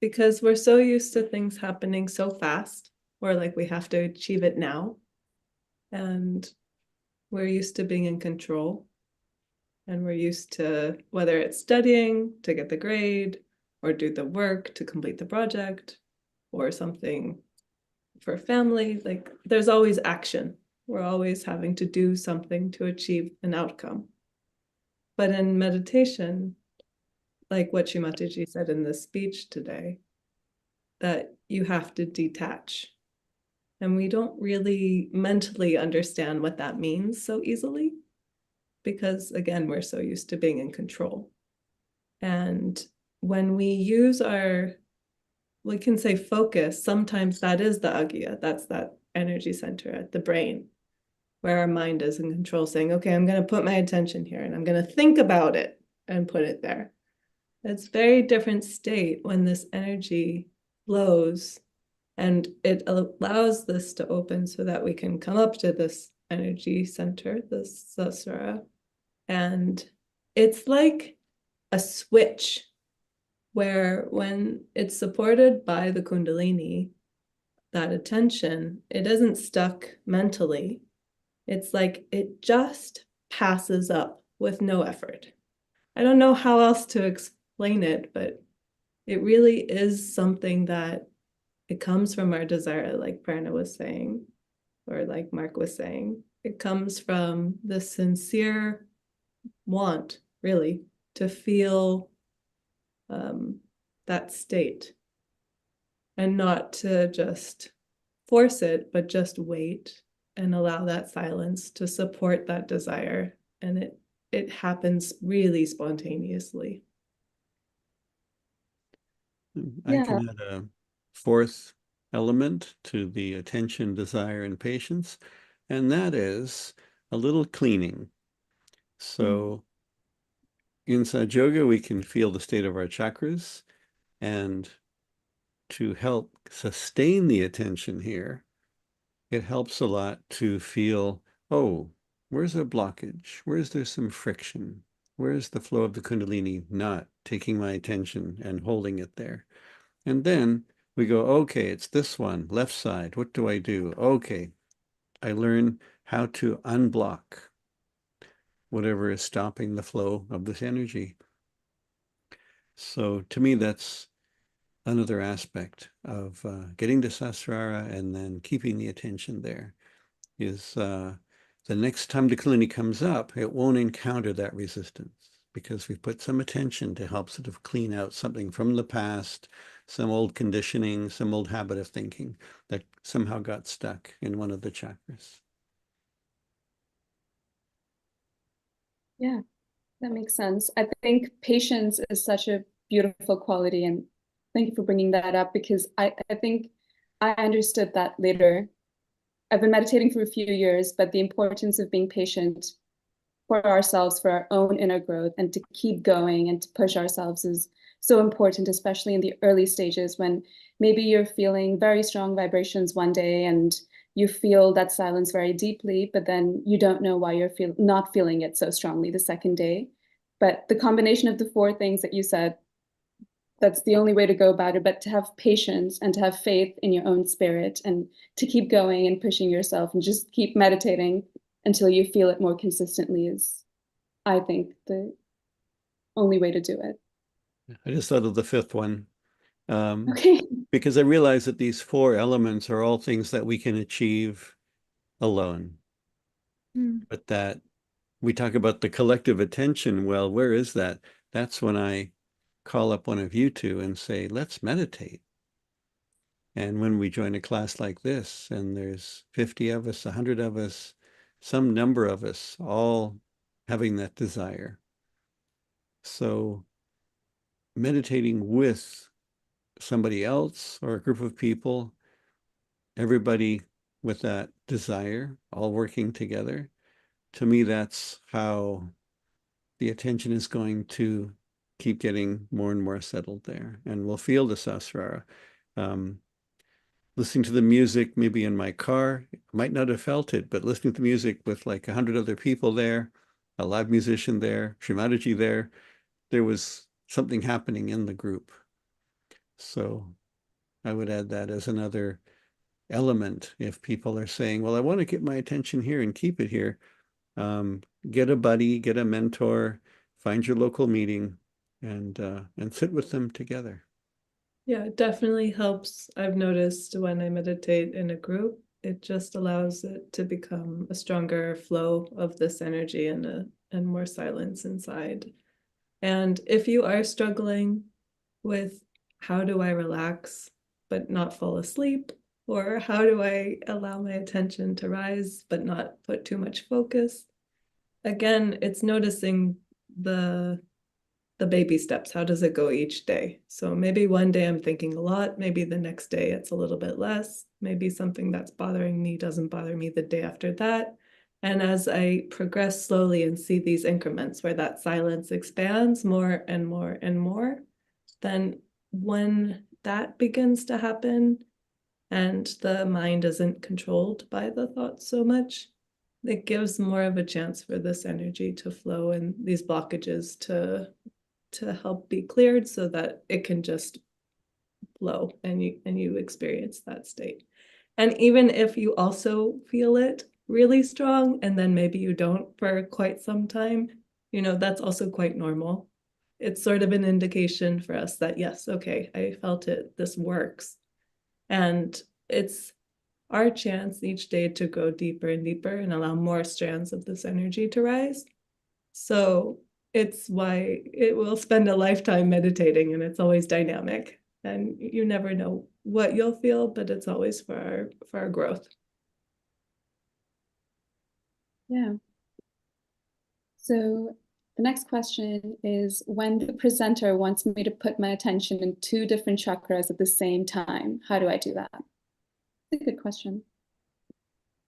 Because we're so used to things happening so fast, or like we have to achieve it now. And we're used to being in control. And we're used to, whether it's studying to get the grade, or do the work to complete the project, or something for family, like there's always action. We're always having to do something to achieve an outcome. But in meditation, like what Shri Mataji said in the speech today, that you have to detach. And we don't really mentally understand what that means so easily, because again, we're so used to being in control. And when we use our, we can say focus, sometimes that is the agya, that's that energy center at the brain, where our mind is in control, saying, okay, I'm going to put my attention here and I'm going to think about it and put it there. It's a very different state when this energy flows, and it allows this to open so that we can come up to this energy center, this Sahasrara. And it's like a switch where when it's supported by the Kundalini, that attention, it isn't stuck mentally. It's like it just passes up with no effort. I don't know how else to explain it, but it really is something that it comes from our desire, like Prerana was saying, or like Mark was saying. It comes from the sincere want, really, to feel that state, and not to just force it, but just wait and allow that silence to support that desire. And it happens really spontaneously. I Yeah. can add a fourth element to the attention, desire, and patience, and that is a little cleaning. So in Sahaja Yoga, we can feel the state of our chakras, and to help sustain the attention here, it helps a lot to feel, oh, where's a blockage? Where's there some friction? Where's the flow of the Kundalini not taking my attention and holding it there? And then we go, okay, it's this one, left side. What do I do? Okay, I learn how to unblock whatever is stopping the flow of this energy. So to me, that's another aspect of getting to Sahasrara and then keeping the attention there is the next time the Kundalini comes up, it won't encounter that resistance because we've put some attention to help sort of clean out something from the past, some old conditioning, some old habit of thinking that somehow got stuck in one of the chakras. Yeah, that makes sense. I think patience is such a beautiful quality, and thank you for bringing that up, because I think I understood that later. I've been meditating for a few years, but the importance of being patient for ourselves, for our own inner growth, and to keep going and to push ourselves is so important, especially in the early stages when maybe you're feeling very strong vibrations one day and you feel that silence very deeply, but then you don't know why you're not feeling it so strongly the second day. But the combination of the four things that you said, that's the only way to go about it. But to have patience and to have faith in your own spirit and to keep going and pushing yourself and just keep meditating until you feel it more consistently is, I think, the only way to do it. I just thought of the fifth one Okay. because I realize that these four elements are all things that we can achieve alone, but that we talk about the collective attention. Well, where is that? That's when I call up one of you two and say, let's meditate. And when we join a class like this, and there's 50 of us, 100 of us, some number of us all having that desire. So meditating with somebody else or a group of people, everybody with that desire, all working together, to me, that's how the attention is going to keep getting more and more settled there. And we'll feel the Sahasrara. listening to the music, maybe in my car, might not have felt it, but listening to music with like 100 other people there, a live musician there, Shri Mataji there was something happening in the group. So I would add that as another element. If people are saying, well, I want to get my attention here and keep it here, get a buddy, get a mentor, find your local meeting, and sit with them together. Yeah, it definitely helps. I've noticed when I meditate in a group, it just allows it to become a stronger flow of this energy and more silence inside. And if you are struggling with how do I relax but not fall asleep, or how do I allow my attention to rise but not put too much focus, again, it's noticing the baby steps. How does it go each day? So maybe one day I'm thinking a lot, maybe the next day it's a little bit less, maybe something that's bothering me doesn't bother me the day after that. And as I progress slowly and see these increments where that silence expands more and more and more, then when that begins to happen and the mind isn't controlled by the thoughts so much, it gives more of a chance for this energy to flow and these blockages to help be cleared so that it can just flow and you experience that state. And even if you also feel it really strong and then maybe you don't for quite some time, that's also quite normal. It's sort of an indication for us that, yes, okay, I felt it, this works. And it's our chance each day to go deeper and deeper and allow more strands of this energy to rise. So it's why it will spend a lifetime meditating, and it's always dynamic. And you never know what you'll feel, but it's always for our growth. Yeah. So the next question is, when the presenter wants me to put my attention in two different chakras at the same time, how do I do that? It's a good question.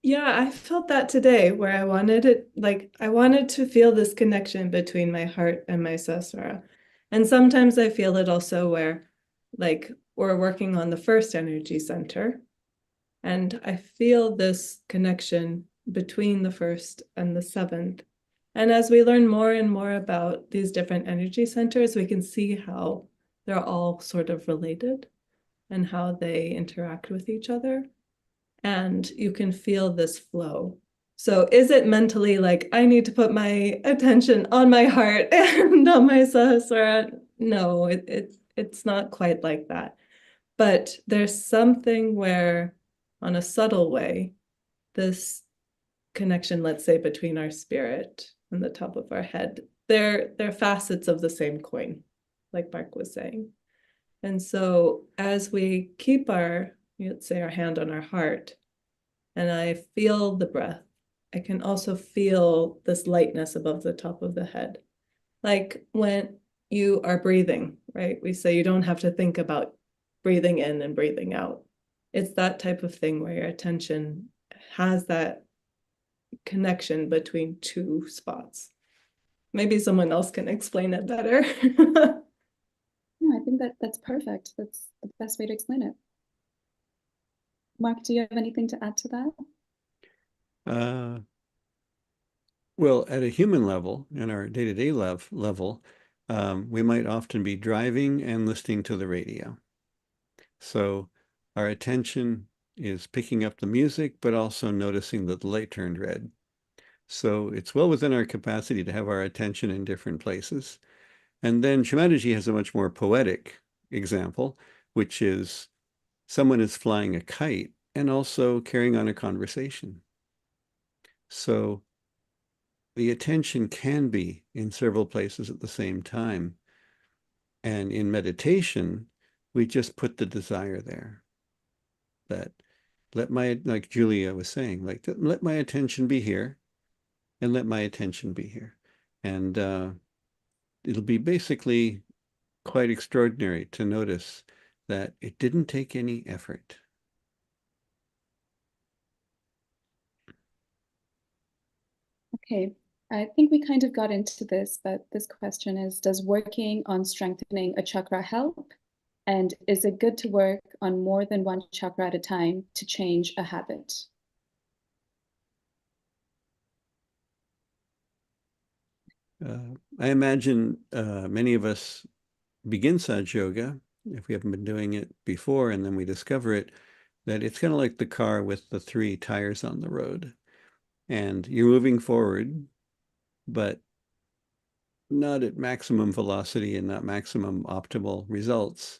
Yeah, I felt that today where I wanted to feel this connection between my heart and my Sahasrara. And sometimes I feel it also where we're working on the first energy center. And I feel this connection between the first and the seventh. And as we learn more and more about these different energy centers, we can see how they're all sort of related and how they interact with each other. And you can feel this flow. So is it mentally like, I need to put my attention on my heart and on my Sahasrara? No, it's not quite like that. But there's something where, on a subtle way, this connection, let's say, between our spirit and the top of our head, they're facets of the same coin, like Mark was saying. And so as we keep let's say, our hand on our heart, and I feel the breath, I can also feel this lightness above the top of the head. Like when you are breathing, right? We say you don't have to think about breathing in and breathing out. It's that type of thing where your attention has that connection between two spots. Maybe someone else can explain it better. No, I think that's perfect. That's the best way to explain it. Mark, do you have anything to add to that? Well, at a human level, in our day-to-day level, we might often be driving and listening to the radio. So our attention is picking up the music, but also noticing that the light turned red. So it's well within our capacity to have our attention in different places. And then Shri Mataji has a much more poetic example, which is someone is flying a kite and also carrying on a conversation. So the attention can be in several places at the same time. And in meditation, we just put the desire there. That like Julia was saying, let my attention be here and let my attention be here. And it'll be basically quite extraordinary to notice that it didn't take any effort. Okay, I think we kind of got into this, but this question is, does working on strengthening a chakra help? And is it good to work on more than one chakra at a time to change a habit? I imagine many of us begin Sahaja Yoga, if we haven't been doing it before, and then we discover it, that it's kind of like the car with the 3 tires on the road. And you're moving forward, but not at maximum velocity and not maximum optimal results.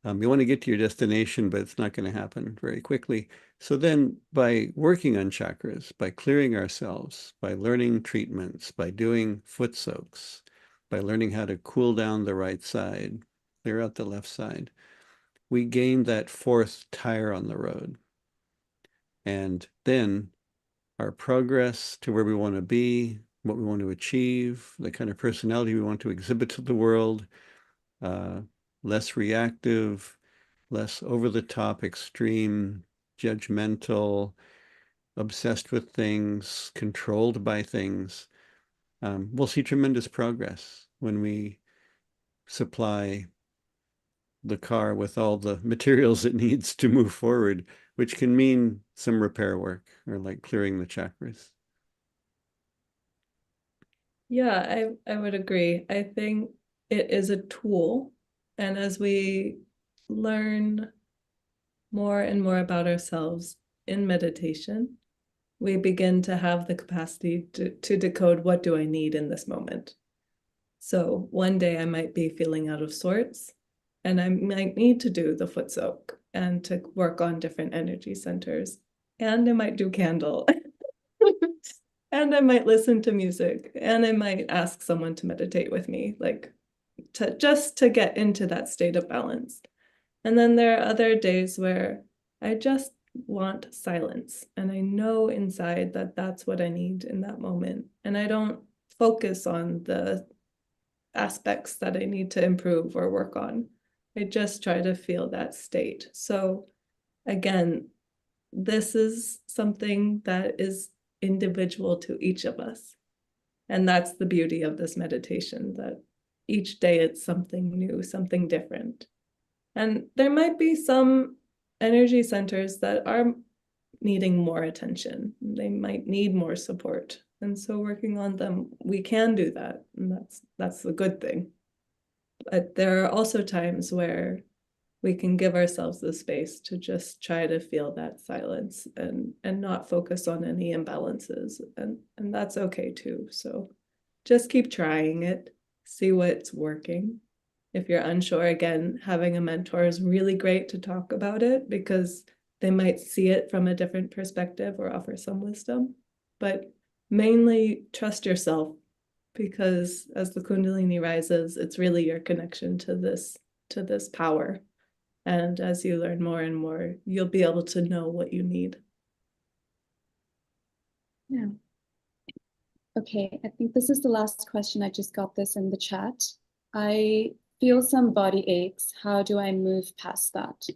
You want to get to your destination, but it's not going to happen very quickly. So then by working on chakras, by clearing ourselves, by learning treatments, by doing foot soaks, by learning how to cool down the right side, clear out the left side, we gain that 4th tire on the road. And then our progress to where we want to be, what we want to achieve, the kind of personality we want to exhibit to the world, less reactive, less over-the-top, extreme, judgmental, obsessed with things, controlled by things. We'll see tremendous progress when we supply the car with all the materials it needs to move forward, which can mean some repair work or like clearing the chakras. Yeah, I would agree. I think it is a tool. And as we learn more and more about ourselves in meditation, we begin to have the capacity to decode, what do I need in this moment? So one day I might be feeling out of sorts, and I might need to do the foot soak and to work on different energy centers. And I might do candle. And I might listen to music, and I might ask someone to meditate with me, like just to get into that state of balance. And then there are other days where I just want silence, and I know inside that that's what I need in that moment. And I don't focus on the aspects that I need to improve or work on. I just try to feel that state. So again, this is something that is individual to each of us. And that's the beauty of this meditation, that each day it's something new, something different. And there might be some energy centers that are needing more attention. They might need more support. And so working on them, we can do that. And that's a good thing. But there are also times where we can give ourselves the space to just try to feel that silence and not focus on any imbalances. And that's okay too. So just keep trying it, see what's working. If you're unsure, again, having a mentor is really great to talk about it, because they might see it from a different perspective or offer some wisdom. But mainly trust yourself, because as the Kundalini rises, it's really your connection to this power. And as you learn more and more, you'll be able to know what you need. Yeah. Okay, I think this is the last question. I just got this in the chat. I feel some body aches. How do I move past that?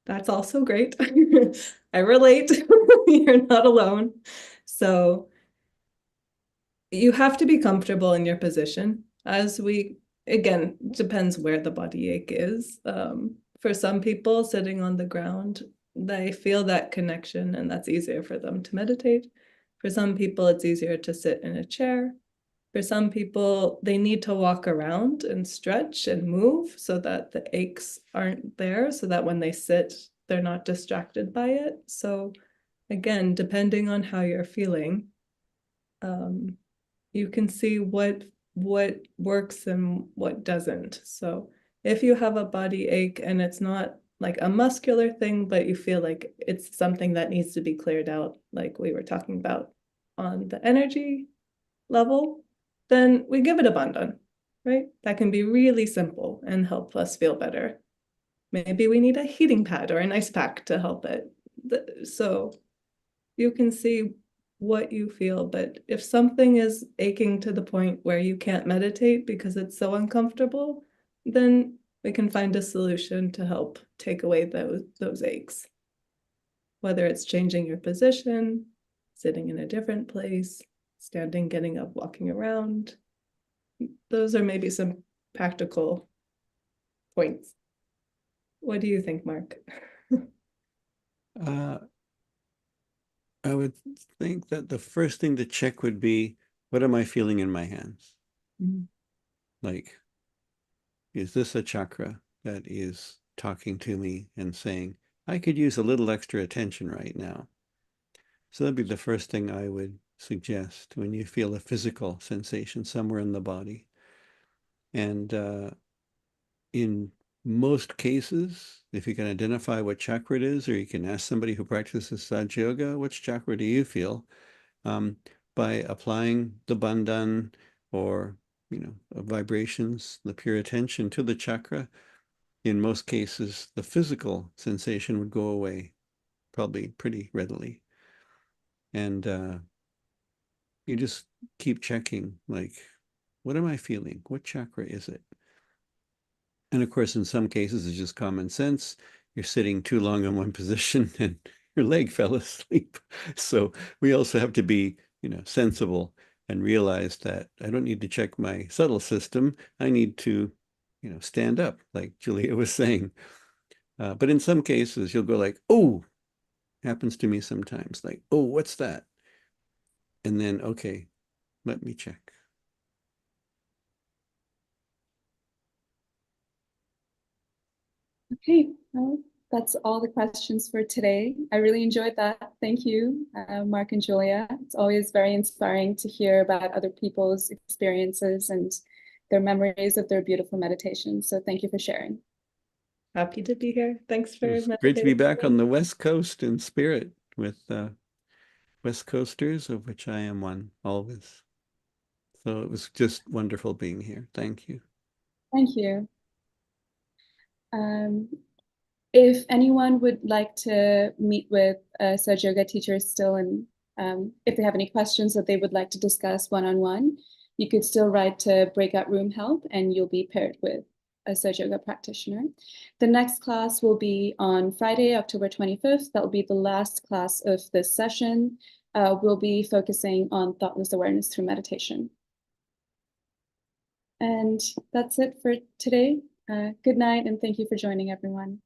That's also great. I relate. You're not alone. So you have to be comfortable in your position. Again, depends where the body ache is. For some people, sitting on the ground, they feel that connection, and that's easier for them to meditate. For some people, it's easier to sit in a chair. For some people, they need to walk around and stretch and move so that the aches aren't there, so that when they sit, they're not distracted by it. So again, depending on how you're feeling, you can see what works and what doesn't. So if you have a body ache and it's not like a muscular thing, but you feel like it's something that needs to be cleared out, like we were talking about on the energy level, then we give it a bandhan, right? That can be really simple and help us feel better. Maybe we need a heating pad or an ice pack to help it. So you can see what you feel, but if something is aching to the point where you can't meditate because it's so uncomfortable, then we can find a solution to help take away those aches. Whether it's changing your position, sitting in a different place, standing, getting up, walking around. those are maybe some practical points. What do you think, Mark? I would think that the first thing to check would be, what am I feeling in my hands? Mhm. Like, is this a chakra that is talking to me and saying, I could use a little extra attention right now? So that'd be the first thing I would suggest when you feel a physical sensation somewhere in the body. And in most cases, if you can identify what chakra it is, or you can ask somebody who practices Sahaja Yoga, which chakra do you feel? By applying the bandhan or, vibrations, the pure attention to the chakra, in most cases, the physical sensation would go away probably pretty readily. And you just keep checking, like, what am I feeling? What chakra is it? And of course, in some cases, it's just common sense. You're sitting too long in one position and your leg fell asleep. So we also have to be, sensible and realize that I don't need to check my subtle system. I need to, stand up, like Julia was saying. But in some cases, you'll go like, oh, happens to me sometimes, like, oh, what's that? And then, okay, let me check. Okay, well, that's all the questions for today. I really enjoyed that. Thank you, Mark and Julia. It's always very inspiring to hear about other people's experiences and their memories of their beautiful meditation. So thank you for sharing. Happy to be here. Thanks for It's great to be meditating. back on the West Coast in spirit with West Coasters, of which I am one always. So it was just wonderful being here. Thank you. Thank you. If anyone would like to meet with a Sahaja Yoga teacher still, and if they have any questions that they would like to discuss one-on-one, you could still write to Breakout Room Help and you'll be paired with a Sahaja Yoga practitioner. The next class will be on Friday, October 25th. That will be the last class of this session. We'll be focusing on thoughtless awareness through meditation. And that's it for today. Good night, and thank you for joining, everyone.